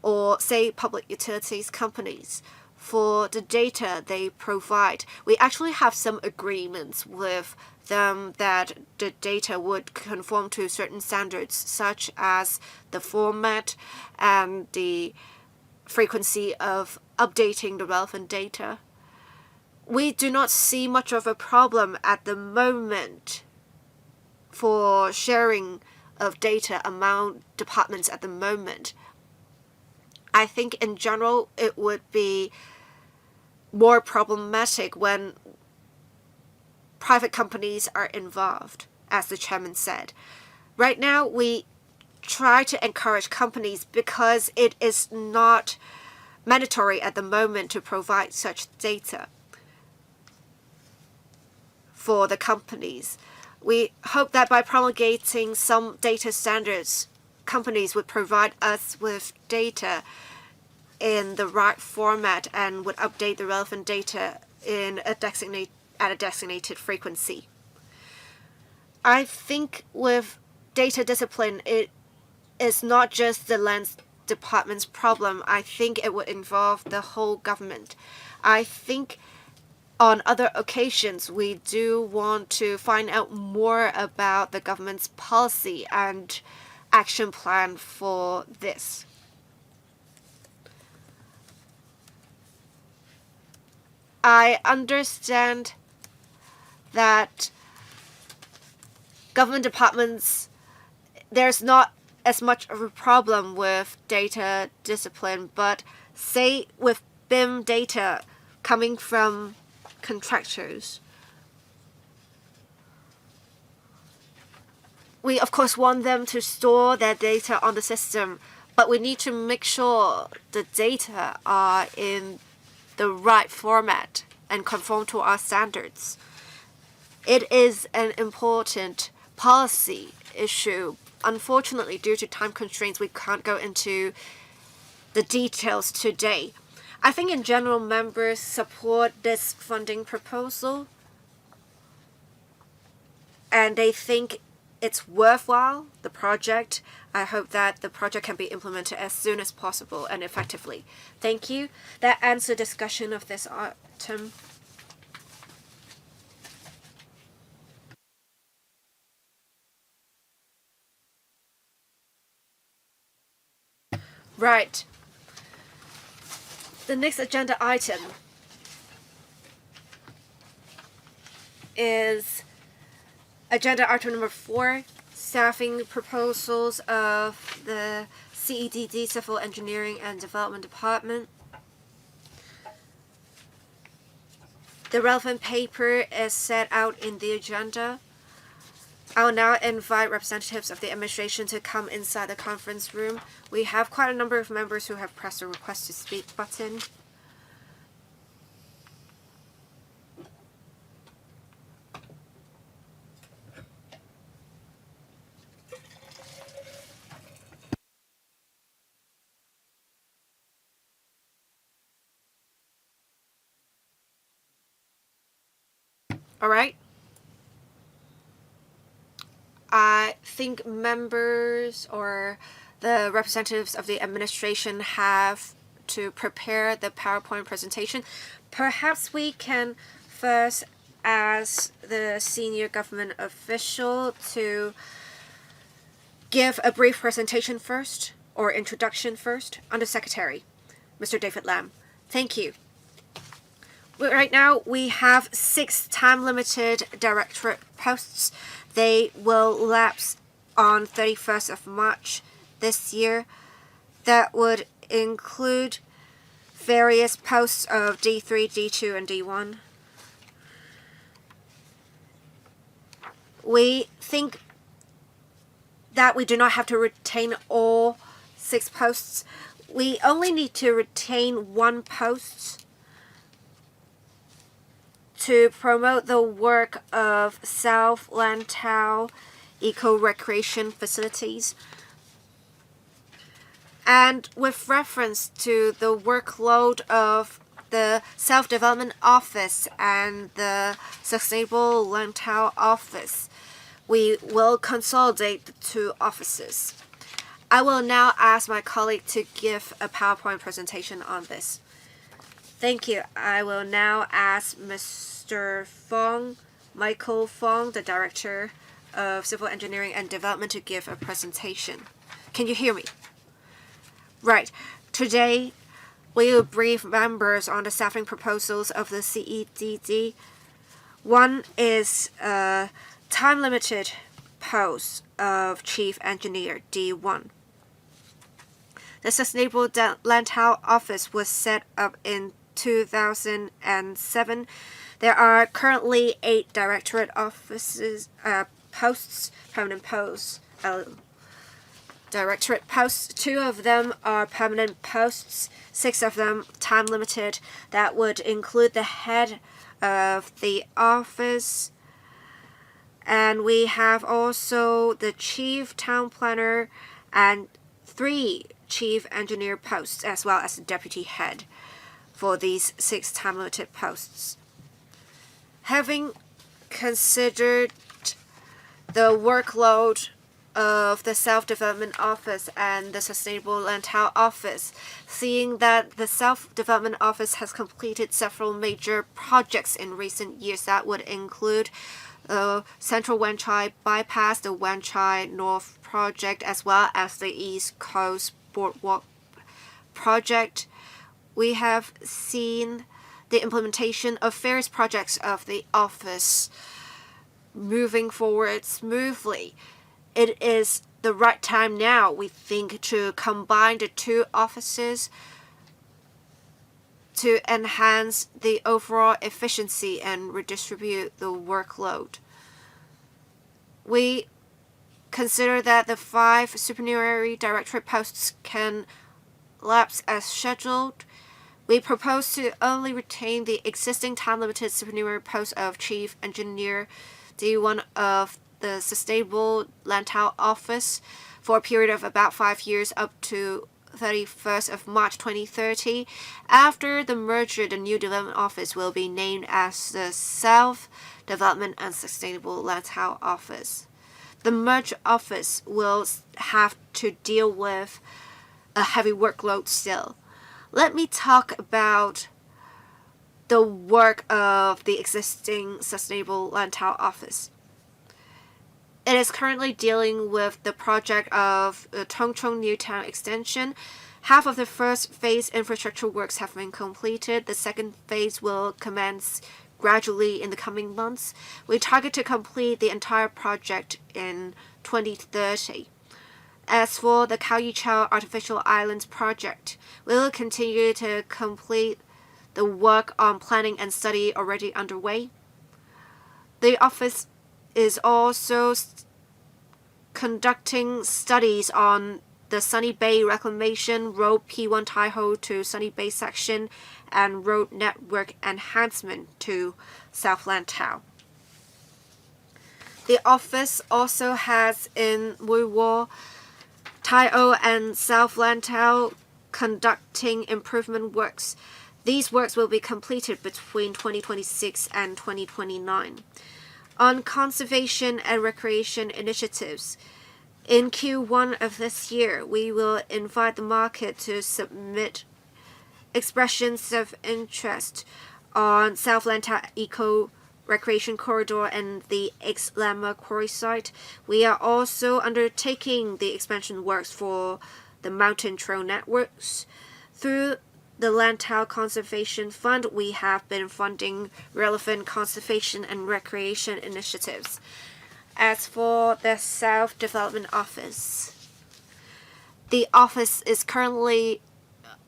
or say public utilities companies, for the data they provide, we actually have some agreements with them that the data would conform to certain standards, such as the format and the frequency of updating the relevant data. We do not see much of a problem at the moment for sharing of data among departments at the moment. I think in general it would be more problematic when private companies are involved, as the chairman said. Right now, we try to encourage companies because it is not mandatory at the moment to provide such data for the companies. We hope that by promulgating some data standards, companies would provide us with data in the right format and would update the relevant data at a designated frequency. I think with data discipline, it is not just the land department's problem. I think it would involve the whole government. I think on other occasions, we do want to find out more about the government's policy and action plan for this. I understand that government departments, there's not as much of a problem with data discipline, but say with BIM data coming from contractors, we of course want them to store their data on the system, but we need to make sure the data are in the right format and conform to our standards. It is an important policy issue. Unfortunately, due to time constraints, we can't go into the details today. I think in general, members support this funding proposal, and they think it's worthwhile, the project. I hope that the project can be implemented as soon as possible and effectively. Thank you. That ends the discussion of this item. Right. The next agenda item is agenda item number 4, staffing proposals of the CEDD, Civil Engineering and Development Department. The relevant paper is set out in the agenda. I will now invite representatives of the administration to come inside the conference room. We have quite a number of members who have pressed the request to speak button. All right. I think members or the representatives of the administration have to prepare the PowerPoint presentation. Perhaps we can first ask the senior government official to give a brief presentation first, or introduction first. Undersecretary, Mr. David Lam. Thank you. Right now, we have 6 time-limited directorate posts. They will lapse on 31st of March this year. That would include various posts of D3, D2, and D1. We think that we do not have to retain all 6 posts. We only need to retain 1 post to promote the work of South Lantau eco-recreation facilities. And with reference to the workload of the Self-Development Office and the Sustainable Lantau Office, we will consolidate the 2 offices. I will now ask my colleague to give a PowerPoint presentation on this. Thank you. I will now ask Mr. Fong, Michael Fong, the Director of Civil Engineering and Development, to give a presentation. Can you hear me? Right. Today, we will brief members on the staffing proposals of the CEDD. One is a time-limited post of Chief Engineer, D1. The Sustainable Lantau Office was set up in 2007. There are currently 8 directorate offices, posts, permanent posts. directorate posts. 2 of them are permanent posts, 6 of them time limited. That would include the head of the office, and we have also the chief town planner and 3 chief engineer posts, as well as the deputy head for these 6 time limited posts. Having considered the workload of the Self-Development Office and the Sustainable Lantau Office, seeing that the Self-Development Office has completed several major projects in recent years that would include the Central Wan Chai Bypass, the Wan Chai North Project, as well as the East Coast Boardwalk Project. We have seen the implementation of various projects of the office moving forward smoothly. It is the right time now, we think, to combine the 2 offices to enhance the overall efficiency and redistribute the workload. We consider that the 5 supernumerary directorate posts can lapse as scheduled. We propose to only retain the existing time-limited supernumerary post of Chief Engineer D1 of the Sustainable Lantau Office for a period of about 5 years up to 31st of March 2030. After the merger, the new development office will be named as the Self-Development and Sustainable Lantau Office. The merged office will have to deal with a heavy workload still. Let me talk about the work of the existing Sustainable Lantau Office. It is currently dealing with the project of the Tung Chung New Town Extension. Half of the first phase infrastructure works have been completed. The second phase will commence gradually in the coming months. We target to complete the entire project in 2030. As for the Khao Yi Chau Artificial Islands project, we will continue to complete the work on planning and study already underway. The office is also conducting studies on the Sunny Bay Reclamation, Road P1 Taiho to Sunny Bay section, and road network enhancement to South Lantau. The office also has in Mui Wo, Tai'o, and South Lantau conducting improvement works. These works will be completed between 2026 and 2029. On conservation and recreation initiatives, in Q1 of this year, we will invite the market to submit expressions of interest on South Lantau Eco Recreation Corridor and the Ex-Lama Quarry site. We are also undertaking the expansion works for the mountain trail networks. Through the Lantau Conservation Fund, we have been funding relevant conservation and recreation initiatives. As for the South Development Office, the office is currently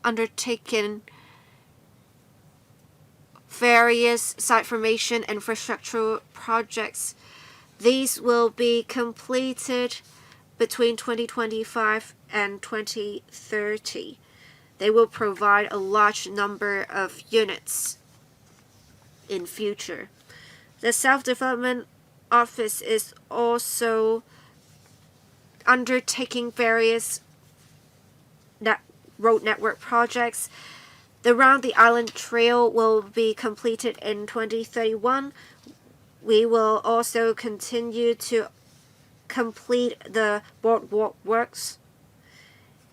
undertaking various site formation and infrastructure projects. These will be completed between 2025 and 2030. They will provide a large number of units in future. The Self-Development Office is also undertaking various road network projects. The Round the Island Trail will be completed in 2031. We will also continue to complete the boardwalk works.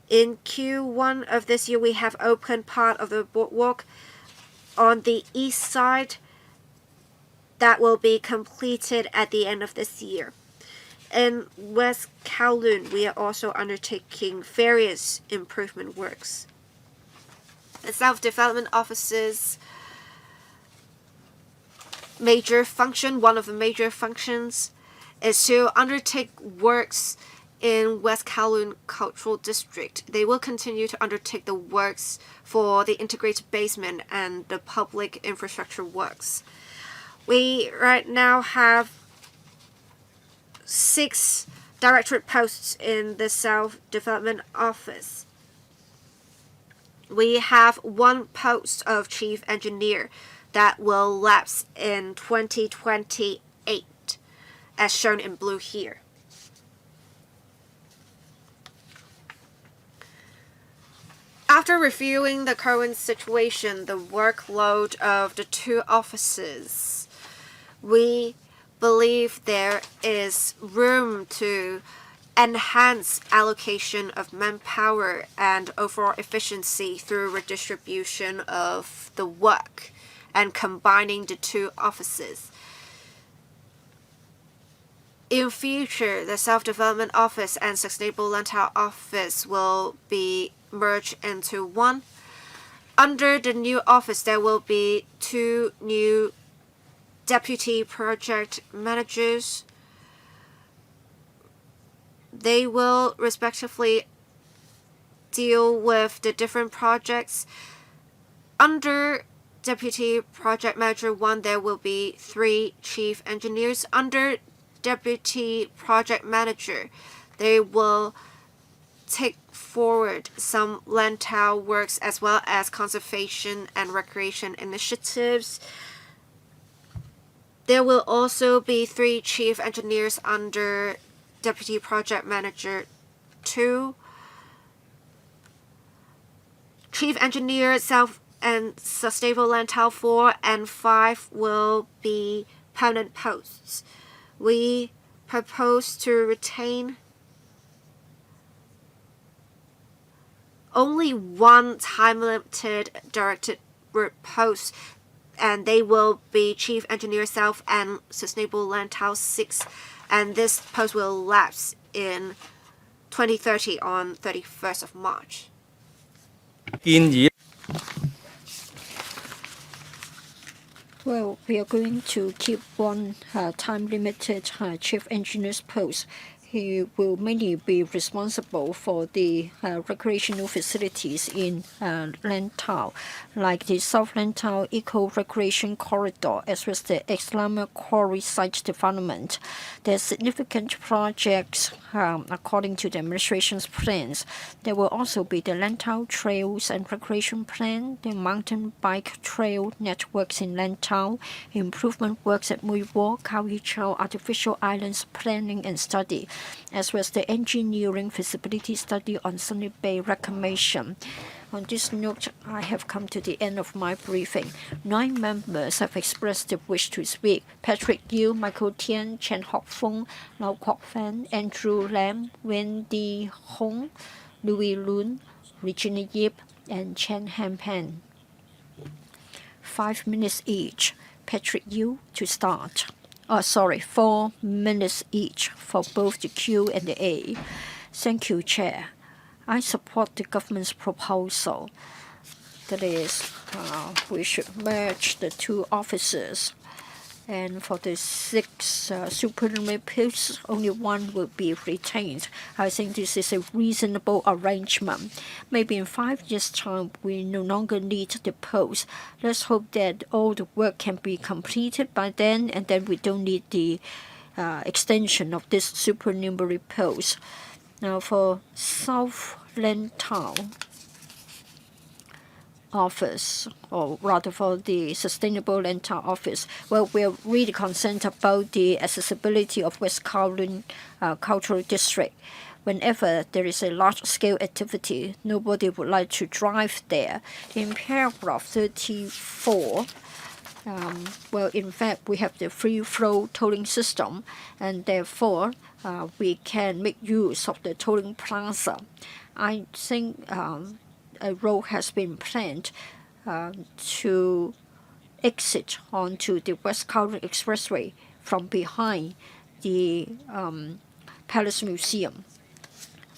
In Q1 of this year, we have opened part of the boardwalk on the east side that will be completed at the end of this year. In West Kowloon, we are also undertaking various improvement works. The Self-Development Office's major function, one of the major functions, is to undertake works in West Kowloon Cultural District. They will continue to undertake the works for the integrated basement and the public infrastructure works. We right now have 6 directorate posts in the South Development Office. We have one post of chief engineer that will lapse in 2028, as shown in blue here. After reviewing the current situation, the workload of the two offices, we believe there is room to enhance allocation of manpower and overall efficiency through redistribution of the work and combining the two offices. In future, the Self-Development Office and Sustainable Lantau Office will be merged into one. Under the new office, there will be 2 new deputy project managers. They will respectively deal with the different projects. Under Deputy Project Manager 1, there will be 3 chief engineers. Under Deputy Project Manager, they will take forward some lantau works as well as conservation and recreation initiatives. There will also be 3 chief engineers under Deputy Project Manager 2. Chief Engineer Self and Sustainable Lantau 4 and 5 will be permanent posts. We propose to retain only one time-limited directed post, and they will be Chief Engineer Self and Sustainable Lantau 6, and this post will lapse in 2030 on 31st of March. 建議 Well, we are going to keep one time-limited chief engineer's post. He will mainly be responsible for the recreational facilities in Lantau, like the South Lantau Eco-Recreation Corridor, as well as the Islamic Quarry Site Development. There are significant projects according to the administration's plans. There will also be the Lantau Trails and Recreation Plan, the mountain bike trail networks in Lantau, improvement works at Mui Wo, Kawi Chau Artificial Islands planning and study, as well as the engineering feasibility study on Sunny Bay reclamation. On this note, I have come to the end of my briefing. 9 members have expressed the wish to speak: Patrick Yu, Michael Tian, Chen Hock Fung, Lau Kwok Fan, Andrew Lam, Wendy Hong, Louis Lun, Regina Yip, and Chen Hampan. 5 minutes each. Patrick Yu to start. 4 minutes each for both the Q and the A. Thank you, Chair. I support the government's proposal. That is, we should merge the 2 offices. And for the 6 supernumerary posts, only 1 will be retained. I think this is a reasonable arrangement. Maybe in 5 years' time, we no longer need the post. Let's hope that all the work can be completed by then, and then we don't need the extension of this supernumerary post. Now for South Lantau Office, or rather for the Sustainable Lantau Office, well, we're really concerned about the accessibility of West Kowloon Cultural District. Whenever there is a large-scale activity, nobody would like to drive there. In paragraph 34, well, in fact, we have the free-flow tolling system, and therefore we can make use of the tolling plaza. I think a road has been planned to exit onto the West Kowloon Expressway from behind the Palace Museum.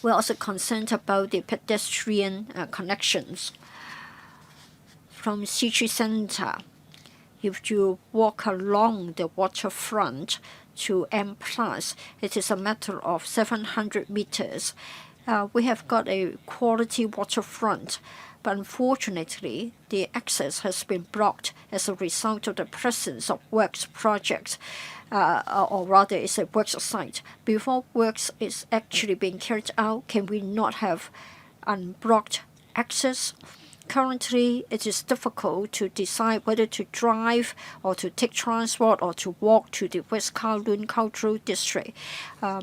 We're also concerned about the pedestrian connections. From City Center, if you walk along the waterfront to M+, it is a matter of 700 meters. We have got a quality waterfront, but unfortunately, the access has been blocked as a result of the presence of works projects, or rather, it's a works site. Before works is actually being carried out, can we not have unblocked access? Currently, it is difficult to decide whether to drive or to take transport or to walk to the West Kowloon Cultural District.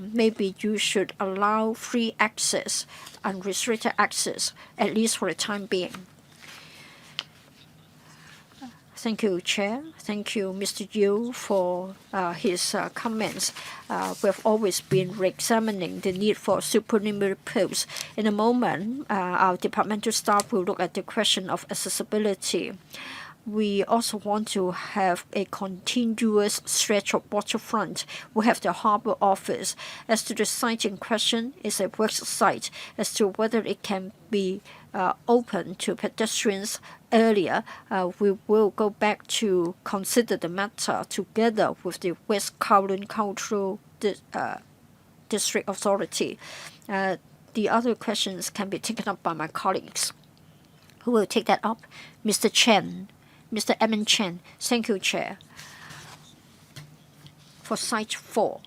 Maybe you should allow free access, unrestricted access, at least for the time being. Thank you, Chair. Thank you, Mr. Yu, for his comments. We've always been re-examining the need for supernumerary posts. In a moment, our departmental staff will look at the question of accessibility. We also want to have a continuous stretch of waterfront. We have the harbour office. As to the site in question, it's a works site. As to whether it can be open to pedestrians earlier, we will go back to consider the matter together with the West Kowloon Cultural District Authority. The other questions can be taken up by my colleagues. Who will take that up? Mr. Chen. Mr. Edmund Chen. Thank you, Chair. For Site 4,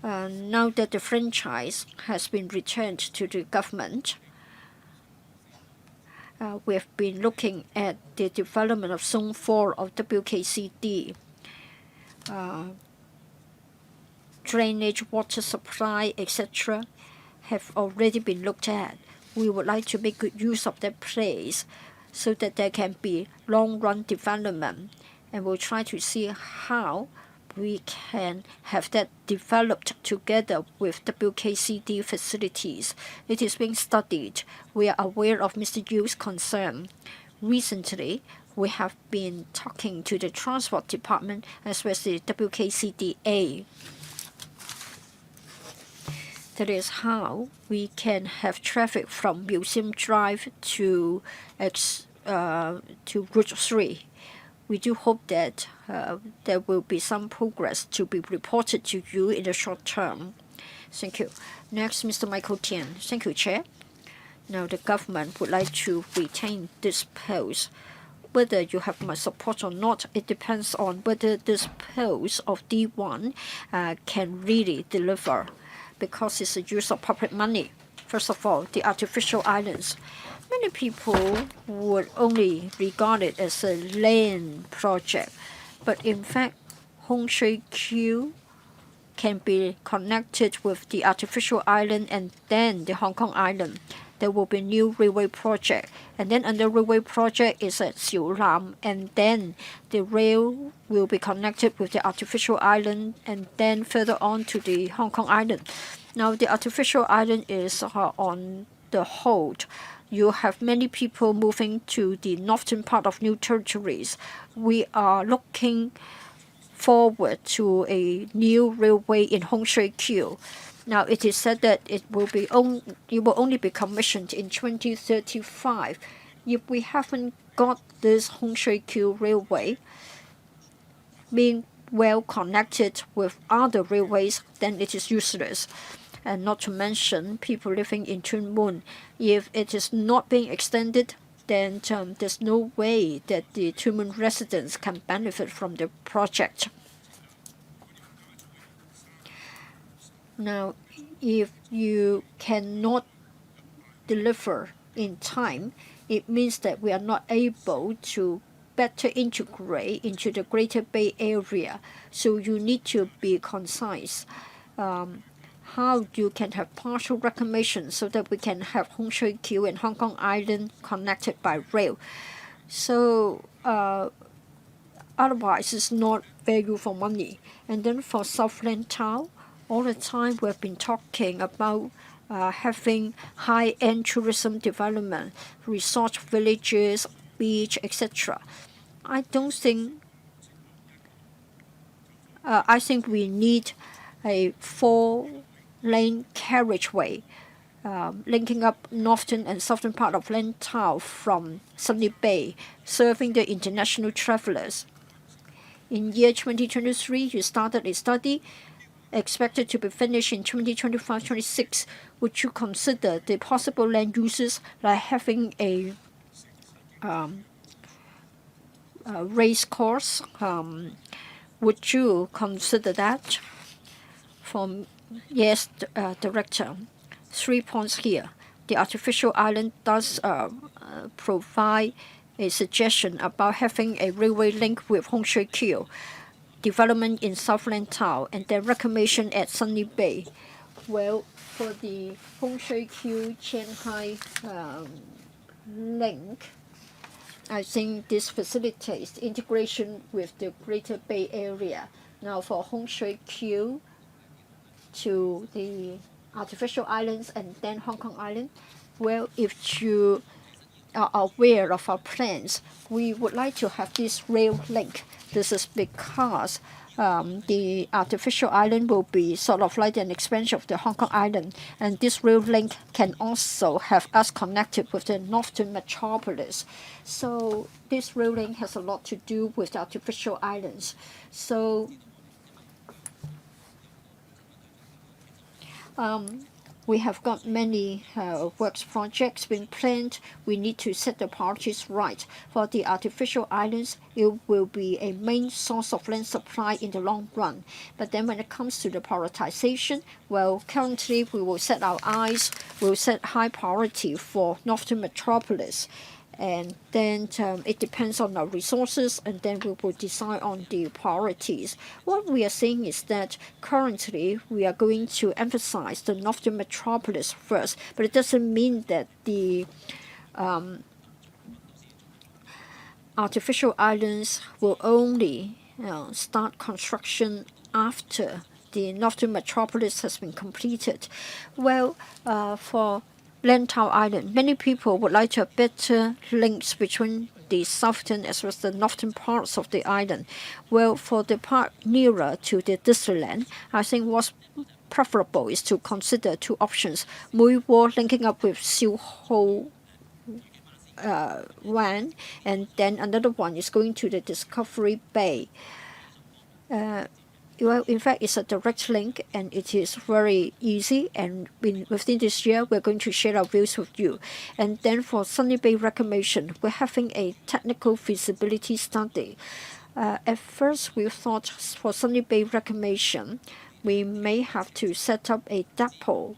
now that the franchise has been returned to the government, we have been looking at the development of Zone 4 of WKCD. Drainage, water supply, etc. have already been looked at. We would like to make good use of that place so that there can be long-run development, and we'll try to see how we can have that developed together with WKCD facilities. It is being studied. We are aware of Mr. Yu's concern. Recently, we have been talking to the Transport Department as well as the WKCDA. That is how we can have traffic from Museum Drive to Route 3. We do hope that there will be some progress to be reported to you in the short term. Thank you. Next, Mr. Michael Tian. Thank you, Chair. Now, the government would like to retain this post. Whether you have my support or not, it depends on whether this post of D1 can really deliver, because it's a use of public money. First of all, the artificial islands. Many people would only regard it as a land project, but in fact, Hong Shui Kiu can be connected with the artificial island and then the Hong Kong island. There will be new railway project, and then another railway project is at Siu Lam, and then the rail will be connected with the artificial island and then further on to the Hong Kong island. Now, the artificial island is on the hold. You have many people moving to the northern part of New Territories. We are looking forward to a new railway in Hong Shui Kiu. Now, it is said that it will only be commissioned in 2035. If we haven't got this Hong Shui Kiu railway being well connected with other railways, then it is useless. And not to mention people living in Tuen Mun. If it is not being extended, then there's no way that the Tuen Mun residents can benefit from the project. Now, if you cannot deliver in time, it means that we are not able to better integrate into the Greater Bay Area. So you need to be concise. How you can have partial reclamation so that we can have Hong Shui Kiu and Hong Kong Island connected by rail. So otherwise, it's not value for money. And then for Southland Town, all the time we've been talking about having high-end tourism development, resort villages, beach, etc. I think we need a 4-lane carriageway linking up northern and southern part of Lantau from Sunny Bay, serving the international travelers. In year 2023, you started a study. expected to be finished in 2025-26, would you consider the possible land uses like having a race course? Would you consider that? Yes, Director. 3 points here. The artificial island does provide a suggestion about having a railway link with Hong Shui Kiu, development in Southland Town, and then reclamation at Sunny Bay. Well, for the Hong Shui Kiu Shanghai link, I think this facilitates integration with the Greater Bay Area. Now, for Hong Shui Kiu to the artificial islands and then Hong Kong Island, well, if you are aware of our plans, we would like to have this rail link. This is because the artificial island will be sort of like an expansion of the Hong Kong Island, and this rail link can also have us connected with the northern metropolis. So this rail link has a lot to do with the artificial islands. So we have got many works projects being planned. We need to set the priorities right. For the artificial islands, it will be a main source of land supply in the long run. But then when it comes to the prioritization, well, currently we will set our eyes, we'll set high priority for northern metropolis. And then it depends on our resources, and then we will decide on the priorities. What we are saying is that currently we are going to emphasize the northern metropolis first, but it doesn't mean that the artificial islands will only start construction after the northern metropolis has been completed. Well, for Lantau Island, many people would like to have better links between the southern as well as the northern parts of the island. Well, for the part nearer to the Disneyland, I think what's preferable is to consider two options: Mui Wo linking up with Siu Ho Wan, and then another one is going to the Discovery Bay. Well, in fact, it's a direct link, and it is very easy. And within this year, we're going to share our views with you. And then for Sunny Bay reclamation, we're having a technical feasibility study. At first, we thought for Sunny Bay reclamation, we may have to set up a depot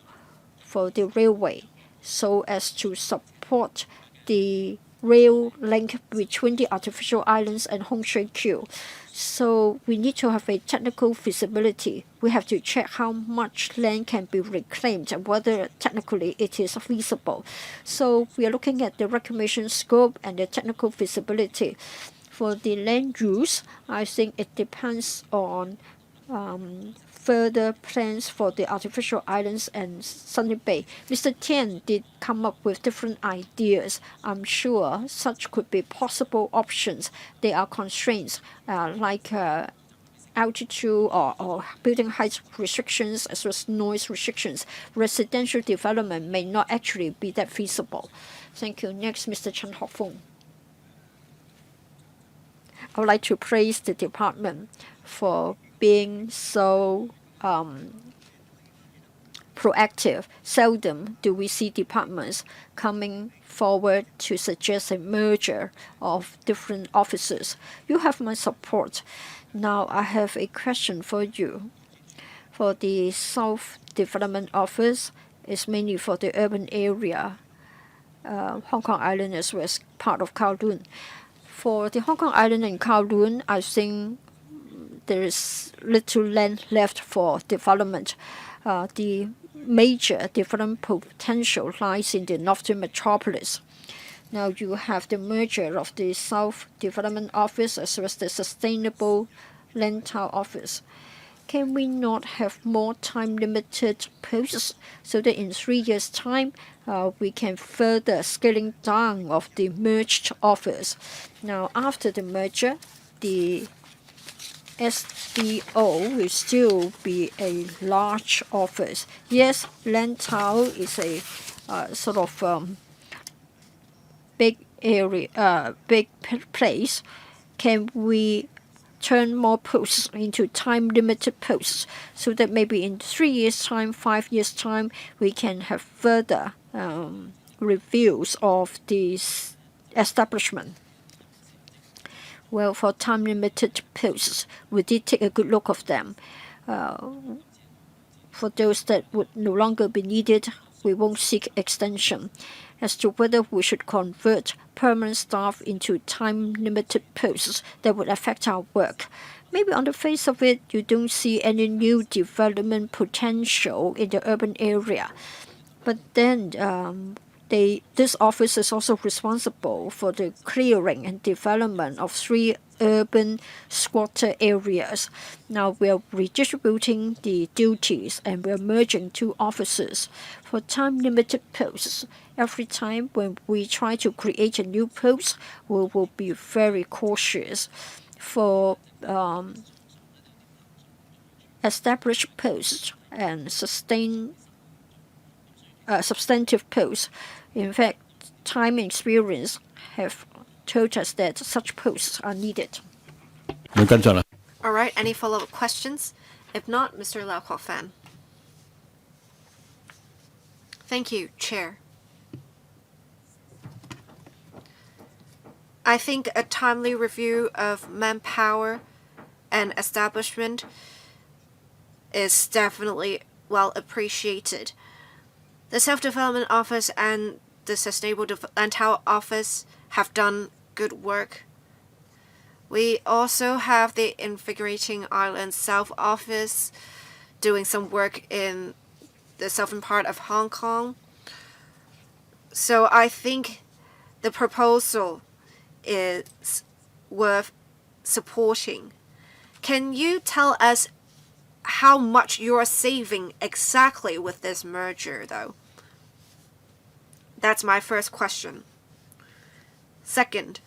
for the railway so as to support the rail link between the artificial islands and Hong Shui Kiu. So we need to have a technical feasibility. We have to check how much land can be reclaimed and whether technically it is feasible. So we are looking at the reclamation scope and the technical feasibility. For the land use, I think it depends on further plans for the artificial islands and Sunny Bay. Mr. Tian did come up with different ideas. I'm sure such could be possible options. There are constraints like altitude or building height restrictions as well as noise restrictions. Residential development may not actually be that feasible. Thank you. Next, Mr. Chen Hopfeng. I would like to praise the department for being so proactive. Seldom do we see departments coming forward to suggest a merger of different offices. You have my support. Now I have a question for you. For the South Development Office, it's mainly for the urban area, Hong Kong Island as well as part of Kowloon. For the Hong Kong Island and Kowloon, I think there is little land left for development. The major development potential lies in the northern metropolis. Now you have the merger of the South Development Office as well as the Sustainable Lantau Office. Can we not have more time-limited posts so that in 3 years' time we can further scaling down of the merged office? Now after the merger, the SDO will still be a large office. Yes, Lantau is a sort of big area, big place. Can we turn more posts into time-limited posts, so that maybe in 3 years' time, 5 years' time, we can have further reviews of this establishment. Well, for time-limited posts, we did take a good look of them. For those that would no longer be needed, we won't seek extension. As to whether we should convert permanent staff into time-limited posts, that would affect our work. Maybe on the face of it, you don't see any new development potential in the urban area. But then this office is also responsible for the clearing and development of 3 urban squatter areas. Now we are redistributing the duties and we are merging 2 offices. For time-limited posts, every time when we try to create a new post, we will be very cautious. For established posts and substantive posts, in fact, time and experience have told us that such posts are needed. All right, any follow-up questions? If not, Mr. Lau Kuo Fan. Thank you, Chair. I think a timely review of manpower and establishment is definitely well appreciated. The Self-Development Office and the Sustainable Land Tower Office have done good work. We also have the Invigorating Island South Office doing some work in the southern part of Hong Kong. So I think the proposal is worth supporting. Can you tell us how much you're saving exactly with this merger, though? That's my first question. Second,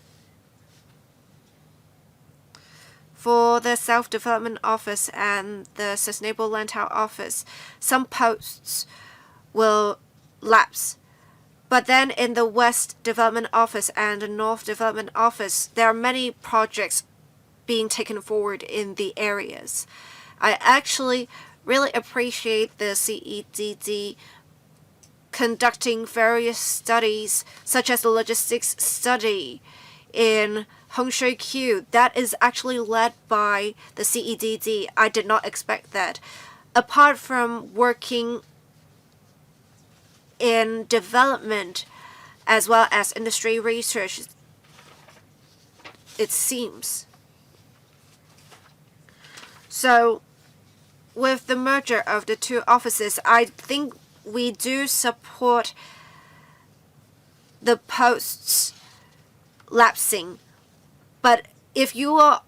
for the Self-Development Office and the Sustainable Land Tower Office, some posts will lapse. But then in the West Development Office and the North Development Office, there are many projects being taken forward in the areas. I actually really appreciate the CEDD conducting various studies, such as the logistics study in Hung Shui Q. That is actually led by the CEDD. I did not expect that. Apart from working in development as well as industry research, it seems. So, with the merger of the 2 offices, I think we do support the posts lapsing. But if you are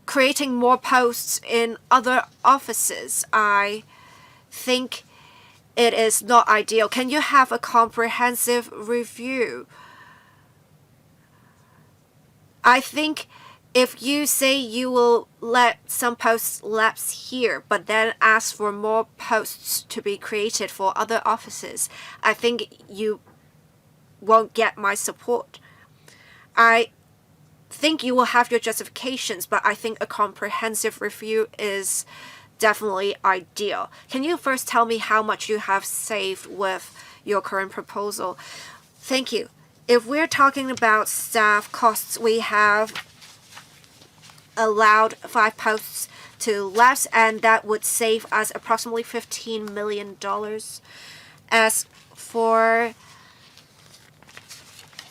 creating more posts in other offices, I think it is not ideal. Can you have a comprehensive review? I think if you say you will let some posts lapse here, but then ask for more posts to be created for other offices, I think you won't get my support. I think you will have your justifications, but I think a comprehensive review is definitely ideal. Can you first tell me how much you have saved with your current proposal? Thank you. If we're talking about staff costs, we have allowed 5 posts to lapse, and that would save us approximately $15 million. As for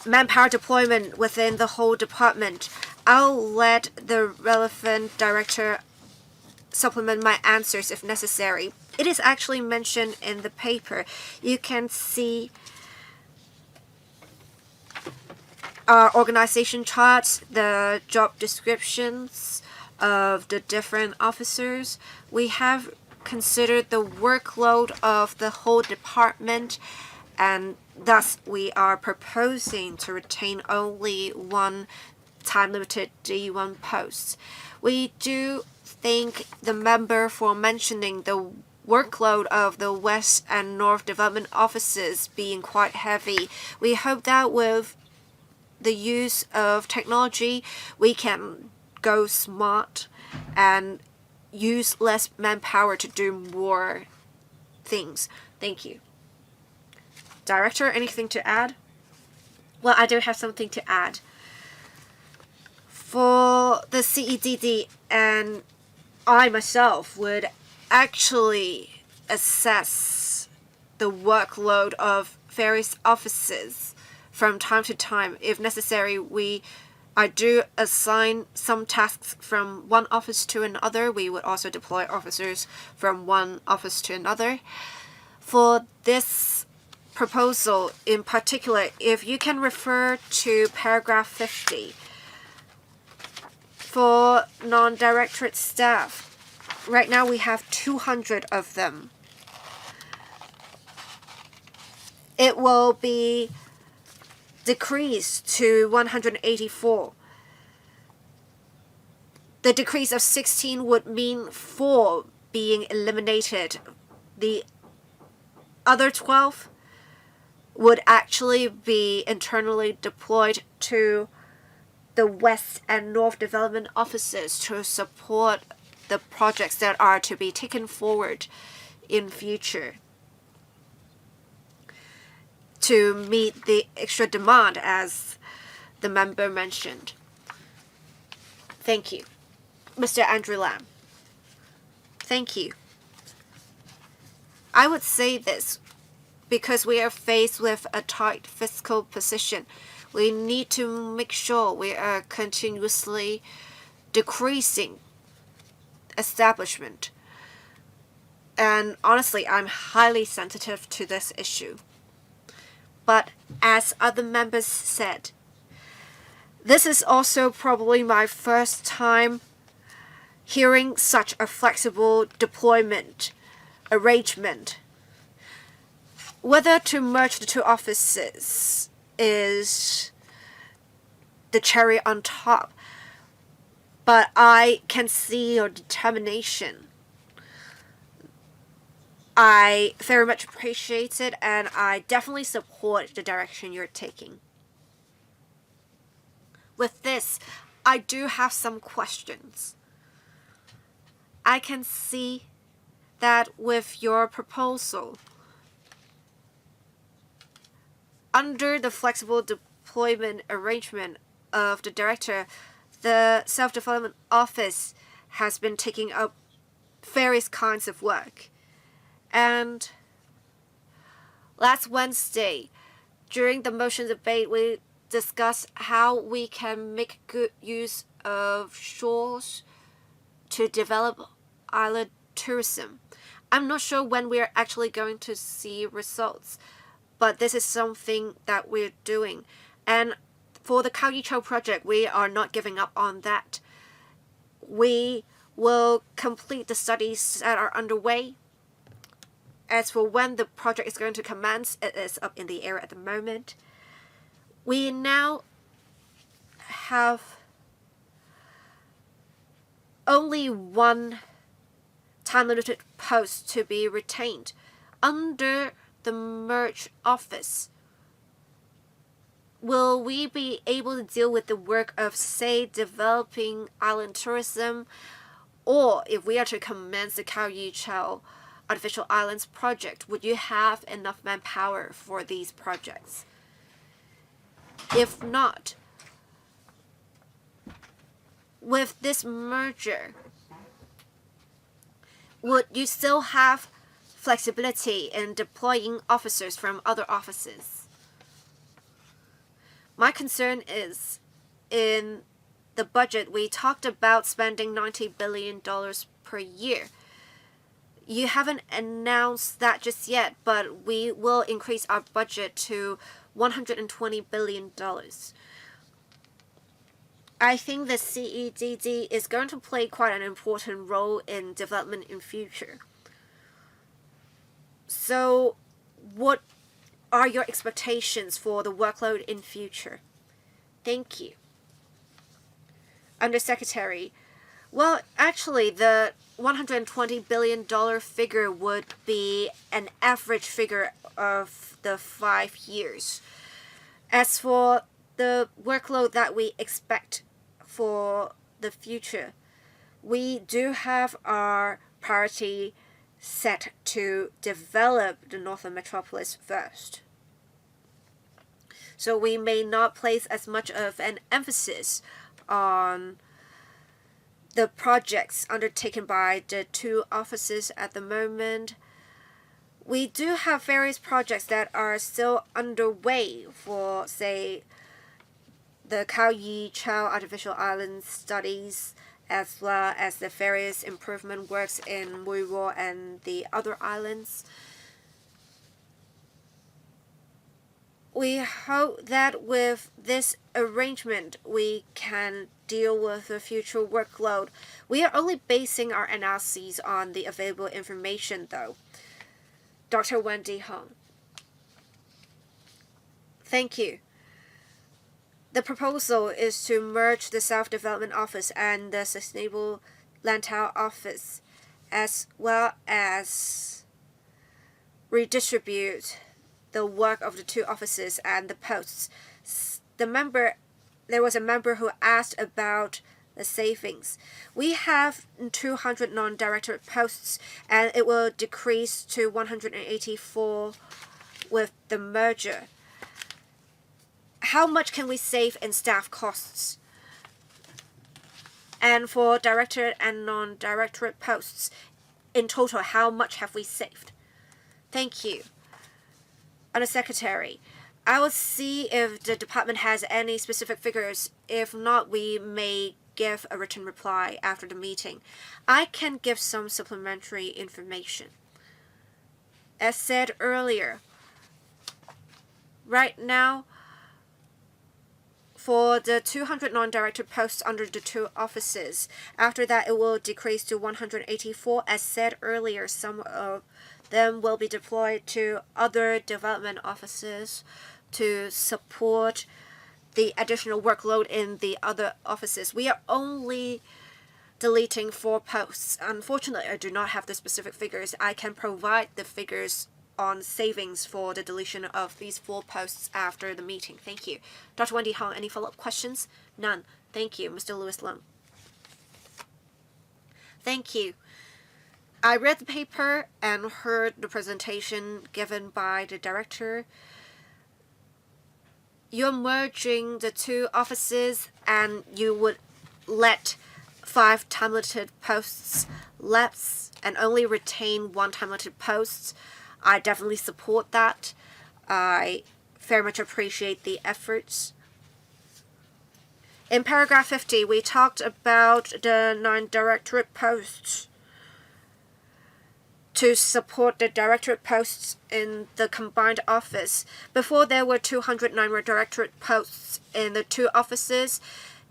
manpower deployment within the whole department, I'll let the relevant director supplement my answers if necessary. It is actually mentioned in the paper. You can see our organization charts, the job descriptions of the different officers. We have considered the workload of the whole department, and thus we are proposing to retain only 1 time-limited D1 post. We do thank the member for mentioning the workload of the West and North Development Offices being quite heavy. We hope that with the use of technology, we can go smart and use less manpower to do more things. Thank you. Director, anything to add? Well, I do have something to add. For the CEDD, and I myself would actually assess the workload of various offices from time to time. If necessary, I do assign some tasks from one office to another. We would also deploy officers from one office to another. For this proposal in particular, if you can refer to paragraph 50, for non-directorate staff, right now we have 200 of them. It will be decreased to 184. The decrease of 16 would mean 4 being eliminated. The other 12 would actually be internally deployed to the West and North Development Offices to support the projects that are to be taken forward in future to meet the extra demand, as the member mentioned. Thank you. Mr. Andrew Lam. Thank you. I would say this because we are faced with a tight fiscal position. We need to make sure we are continuously decreasing establishment. And honestly, I'm highly sensitive to this issue. But as other members said, this is also probably my first time hearing such a flexible deployment arrangement. Whether to merge the two offices is the cherry on top, but I can see your determination. I very much appreciate it, and I definitely support the direction you're taking. With this, I do have some questions. I can see that with your proposal, under the flexible deployment arrangement of the director, the self-development office has been taking up various kinds of work. And last Wednesday, during the motion debate, we discussed how we can make good use of shores to develop island tourism. I'm not sure when we're actually going to see results, but this is something that we're doing. And for the Khao Yichou project, we are not giving up on that. We will complete the studies that are underway. As for when the project is going to commence, it is up in the air at the moment. We now have only one time-limited post to be retained under the merge office. Will we be able to deal with the work of, say, developing island tourism, or if we are to commence the Khao Yichou Artificial Islands project, would you have enough manpower for these projects? If not, with this merger, would you still have flexibility in deploying officers from other offices? My concern is, in the budget, we talked about spending $90 billion per year. You haven't announced that just yet, but we will increase our budget to $120 billion. I think the CEDD is going to play quite an important role in development in future. So, what are your expectations for the workload in future? Thank you. Undersecretary, well, actually, the $120 billion figure would be an average figure of the 5 years. As for the workload that we expect for the future, we do have our priority set to develop the Northern Metropolis first. So we may not place as much of an emphasis on the projects undertaken by the two offices at the moment. We do have various projects that are still underway for, say, the Kaoyi Chao Artificial Island studies, as well as the various improvement works in Muiwo and the other islands. We hope that with this arrangement, we can deal with the future workload. We are only basing our analyses on the available information, though. Dr. Wendy Hong. Thank you. The proposal is to merge the South Development Office and the Sustainable Lantau Office, as well as redistribute the work of the two offices and the posts. There was a member who asked about the savings. We have 200 non-directorate posts, and it will decrease to 184 with the merger. How much can we save in staff costs? And for directorate and non-directorate posts, in total, how much have we saved? Thank you. Under Secretary, I will see if the department has any specific figures. If not, we may give a written reply after the meeting. I can give some supplementary information. As said earlier, right now, for the 200 non-director posts under the two offices, after that it will decrease to 184. As said earlier, some of them will be deployed to other development offices to support the additional workload in the other offices. We are only deleting 4 posts. Unfortunately, I do not have the specific figures. I can provide the figures on savings for the deletion of these 4 posts after the meeting. Thank you. Dr. Wendy Hong, any follow-up questions? None. Thank you. Mr. Louis Leung. Thank you. I read the paper and heard the presentation given by the director. You're merging the two offices and you would let 5 time-limited posts lapse and only retain 1 time-limited post. I definitely support that. I very much appreciate the efforts. In paragraph 50, we talked about the non-directorate posts to support the directorate posts in the combined office. Before, there were 209 directorate posts in the two offices.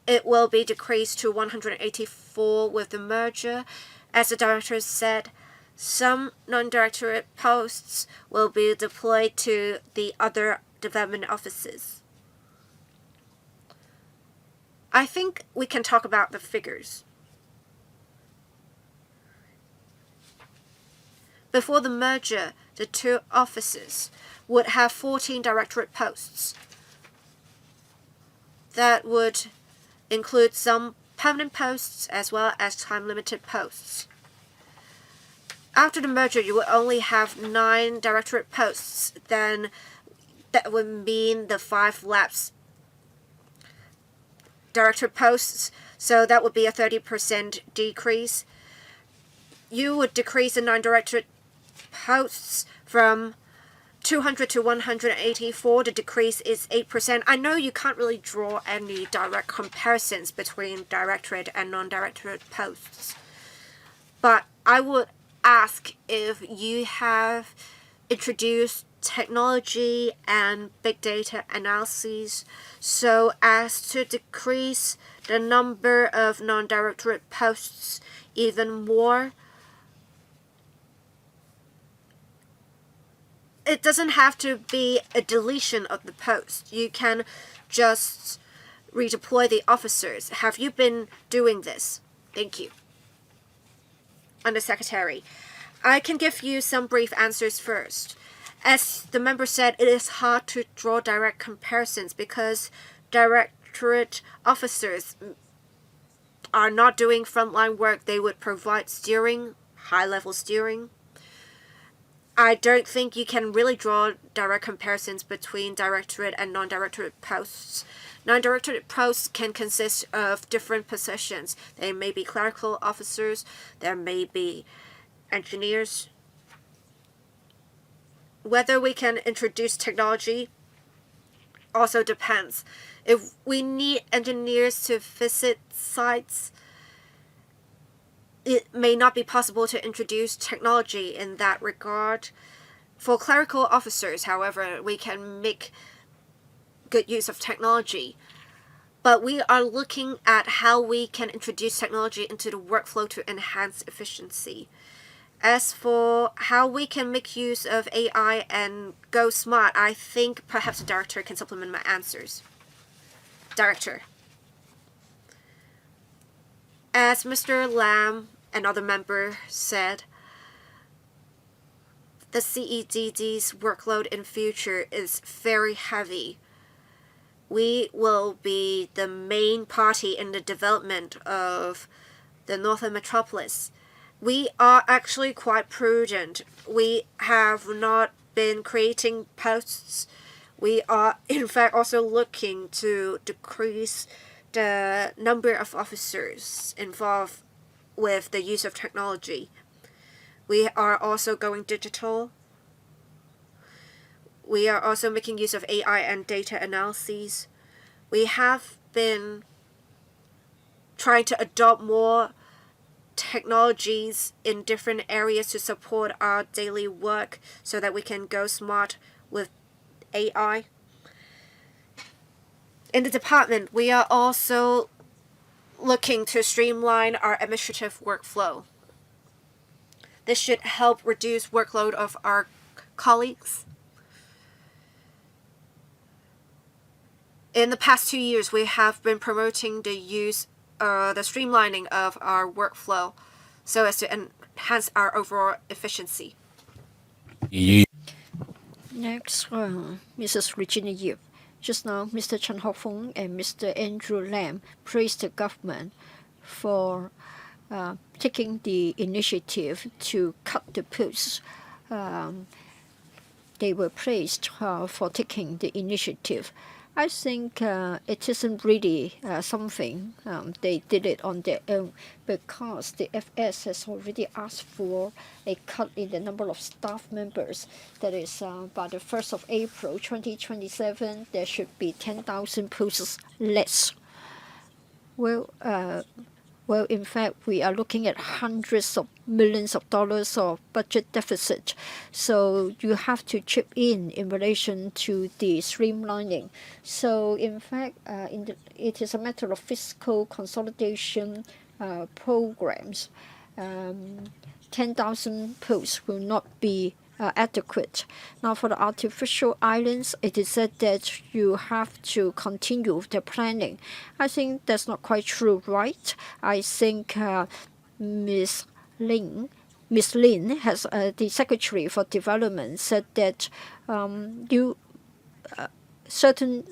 It will be decreased to 184 with the merger. As the director said, some non-directorate posts will be deployed to the other development offices. I think we can talk about the figures. Before the merger, the two offices would have 14 directorate posts. That would include some permanent posts as well as time-limited posts. After the merger, you would only have 9 directorate posts. Then that would mean the 5 lapsed director posts. So that would be a 30% decrease. You would decrease the non-directorate posts from 200 to 184. The decrease is 8%. I know you can't really draw any direct comparisons between directorate and non-directorate posts, but I would ask if you have introduced technology and big data analyses so as to decrease the number of non-directorate posts even more. It doesn't have to be a deletion of the post. You can just redeploy the officers. Have you been doing this? Thank you. Under Secretary, I can give you some brief answers first. As the member said, it is hard to draw direct comparisons because directorate officers are not doing frontline work, they would provide steering, high-level steering. I don't think you can really draw direct comparisons between directorate and non-directorate posts. Non-directorate posts can consist of different positions. They may be clerical officers, there may be engineers. Whether we can introduce technology also depends. If we need engineers to visit sites, it may not be possible to introduce technology in that regard. For clerical officers, however, we can make good use of technology. But we are looking at how we can introduce technology into the workflow to enhance efficiency. As for how we can make use of AI and go smart, I think perhaps the director can supplement my answers. Director. As Mr. Lam, another member, said, the CEDD's workload in future is very heavy. We will be the main party in the development of the Northern Metropolis. We are actually quite prudent. We have not been creating posts. We are, in fact, also looking to decrease the number of officers involved with the use of technology. We are also going digital. We are also making use of AI and data analyses. We have been trying to adopt more technologies in different areas to support our daily work so that we can go smart with AI. In the department, we are also looking to streamline our administrative workflow. This should help reduce workload of our colleagues. In the past 2 years, we have been promoting the streamlining of our workflow so as to enhance our overall efficiency. Next, Mrs. Regina Yip. Just now, Mr. Chen Hofeng and Mr. Andrew Lam praised the government for taking the initiative to cut the posts. They were praised for taking the initiative. I think it isn't really something they did it on their own, because the FS has already asked for a cut in the number of staff members. That is, by the 1st of April 2027, there should be 10,000 posts less. Well, in fact, we are looking at hundreds of millions of dollars of budget deficit. So you have to chip in relation to the streamlining. So in fact, it is a matter of fiscal consolidation programs. 10,000 posts will not be adequate. Now, for the artificial islands, it is said that you have to continue the planning. I think that's not quite true, right? I think Ms. Lin, has the Secretary for Development, said that certain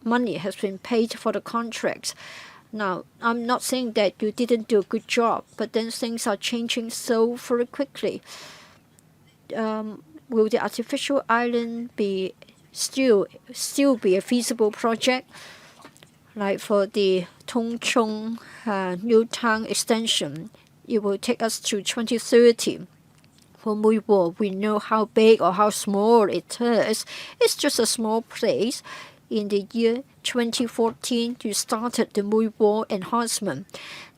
money has been paid for the contracts. Now, I'm not saying that you didn't do a good job, but then things are changing so very quickly. Will the artificial island be still be a feasible project? Like for the Tung Chung New Town extension, it will take us to 2030. For Mui Wo, we know how big or how small it is. It's just a small place. In the year 2014, you started the Mui Wo enhancement.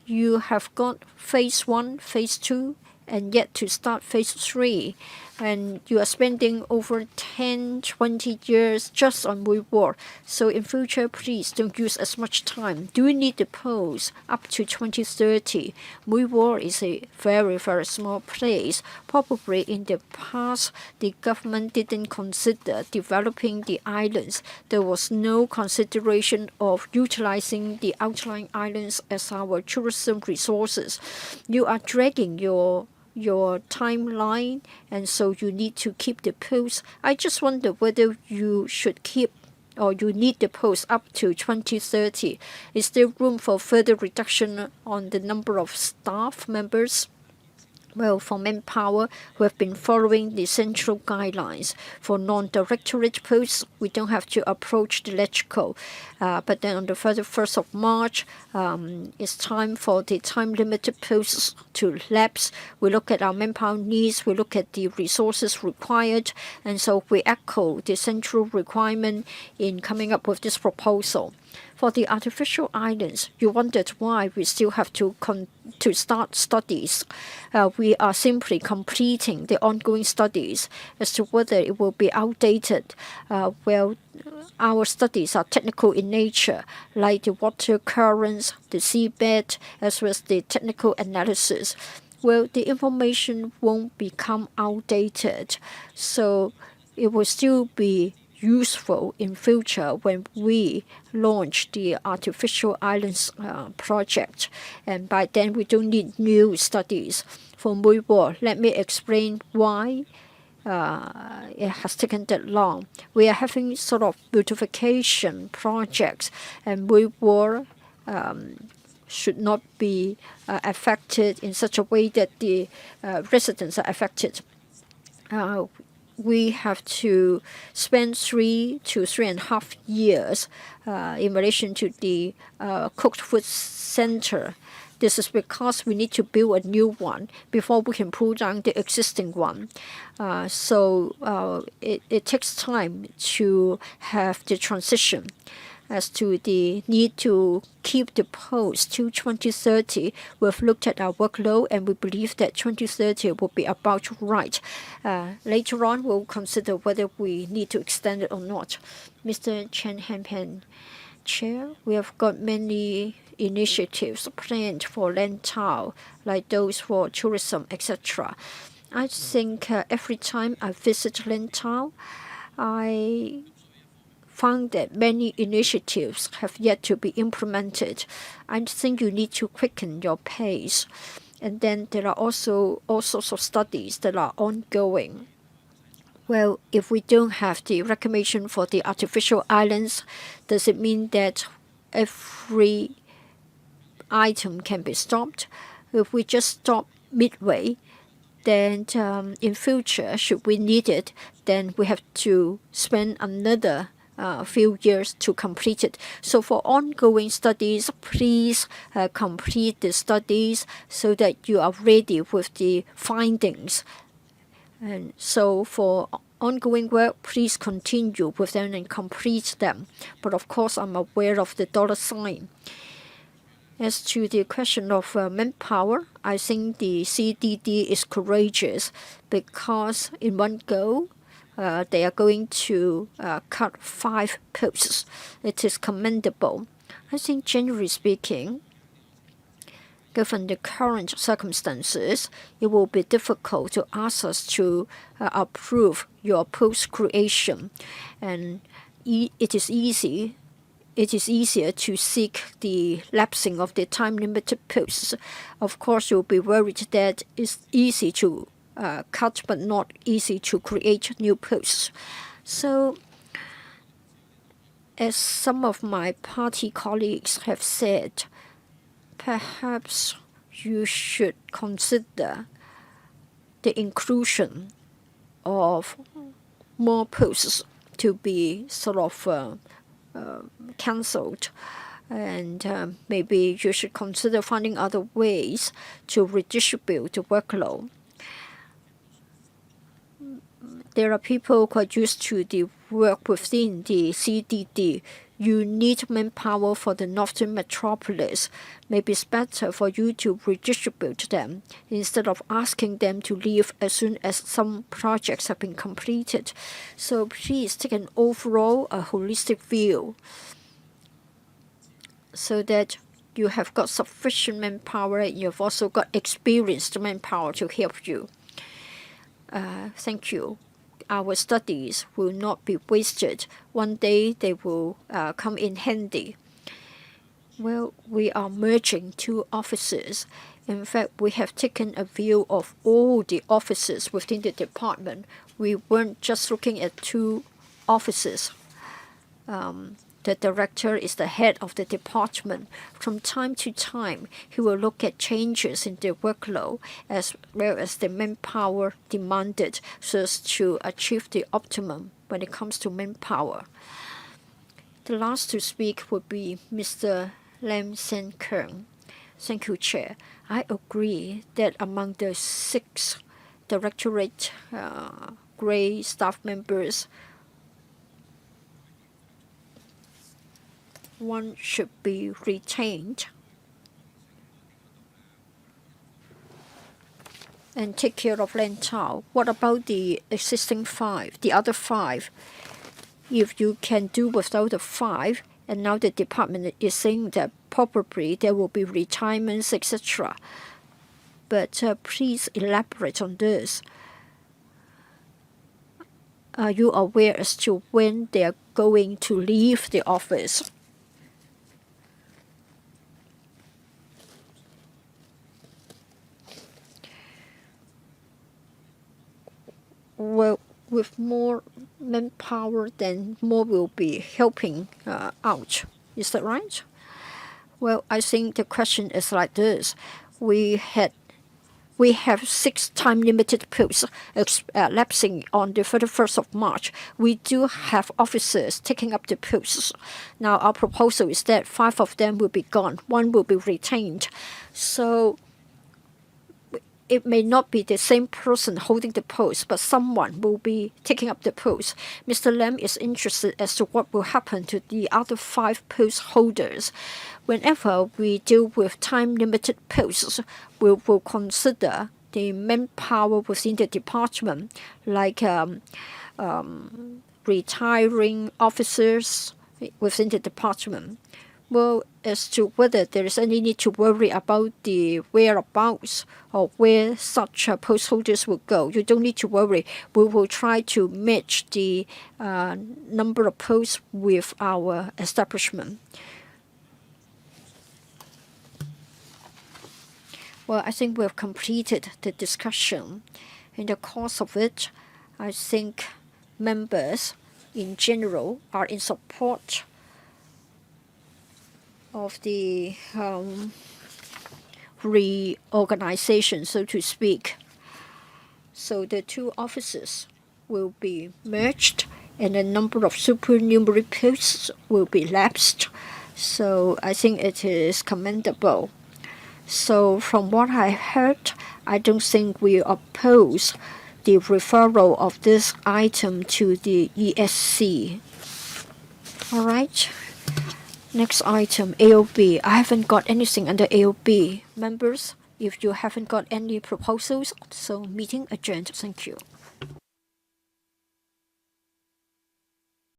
You have got phase 1, phase 2, and yet to start phase 3. And you are spending over 10, 20 years just on Mui Wo. So in future, please don't use as much time. Do you need the post up to 2030? Mui Wo is a very, very small place. Probably in the past, the government didn't consider developing the islands. There was no consideration of utilizing the outlying islands as our tourism resources. You are dragging your timeline, and so you need to keep the post. I just wonder whether you should keep or you need the post up to 2030. Is there room for further reduction on the number of staff members? Well, for manpower, we have been following the central guidelines. For non-directorate posts, we don't have to approach the electrical. But then on the 31st of March, it's time for the time-limited posts to lapse. We look at our manpower needs, we look at the resources required, and so we echo the central requirement in coming up with this proposal. For the artificial islands, you wondered why we still have to start studies. We are simply completing the ongoing studies as to whether it will be outdated. Our studies are technical in nature, like the water currents, the seabed, as well as the technical analysis. Well, the information won't become outdated, so it will still be useful in future when we launch the artificial islands project, and by then we don't need new studies. For Muiwo, let me explain why it has taken that long. We are having sort of beautification projects, and Muiwo should not be affected in such a way that the residents are affected. We have to spend 3 to 3.5 years in relation to the cooked food center. This is because we need to build a new one before we can pull down the existing one. So it takes time to have the transition. As to the need to keep the post till 2030, we've looked at our workload and we believe that 2030 will be about right. Later on, we'll consider whether we need to extend it or not. Mr. Chen Hanpan, Chair, we have got many initiatives planned for Lantau, like those for tourism, etc. I think every time I visit Lantau, I found that many initiatives have yet to be implemented. I think you need to quicken your pace. And then there are also all sorts of studies that are ongoing. Well, if we don't have the reclamation for the artificial islands, does it mean that every item can be stopped? If we just stop midway, then in future, should we need it, then we have to spend another few years to complete it. So for ongoing studies, please complete the studies so that you are ready with the findings. And so for ongoing work, please continue with them and complete them. But of course, I'm aware of the dollar sign. As to the question of manpower, I think the CDD is courageous because in one go, they are going to cut 5 posts. It is commendable. I think generally speaking, given the current circumstances, it will be difficult to ask us to approve your post creation. And it is easier to seek the lapsing of the time-limited posts. Of course, you'll be worried that it's easy to cut but not easy to create new posts. So, as some of my party colleagues have said, perhaps you should consider the inclusion of more posts to be sort of cancelled, and maybe you should consider finding other ways to redistribute the workload. There are people quite used to the work within the CDD. You need manpower for the northern metropolis. Maybe it's better for you to redistribute them instead of asking them to leave as soon as some projects have been completed. So please take an overall, holistic view so that you have got sufficient manpower and you've also got experienced manpower to help you. Thank you. Our studies will not be wasted. One day they will come in handy. Well, we are merging 2 offices. In fact, we have taken a view of all the offices within the department. We weren't just looking at 2 offices. the director is the head of the department. From time to time, he will look at changes in the workload as well as the manpower demanded so as to achieve the optimum when it comes to manpower. The last to speak would be Mr. Lam Sen Kern. Thank you, Chair. I agree that among the 6 directorate grade staff members, one should be retained and take care of Lantau. What about the existing 5, the other 5? If you can do without the 5, and now the department is saying that probably there will be retirements, etc. But please elaborate on this. Are you aware as to when they are going to leave the office? Well, with more manpower, then more will be helping out. Is that right? Well, I think the question is like this. We have 6 time-limited posts lapsing on the 31st of March. We do have officers taking up the posts. Now, our proposal is that 5 of them will be gone. 1 will be retained. So it may not be the same person holding the post, but someone will be taking up the post. Mr. Lam is interested as to what will happen to the other 5 post holders. Whenever we deal with time-limited posts, we will consider the manpower within the department, like retiring officers within the department. Well, as to whether there is any need to worry about the whereabouts or where such post holders will go, you don't need to worry. We will try to match the number of posts with our establishment. Well, I think we have completed the discussion. In the course of it, I think members in general are in support of the reorganization, so to speak. So the 2 offices will be merged and a number of supernumerary posts will be lapsed. So I think it is commendable. So from what I heard, I don't think we oppose the referral of this item to the ESC. All right. Next item, AOB. I haven't got anything under AOB. Members, if you haven't got any proposals, so meeting adjourned. Thank you.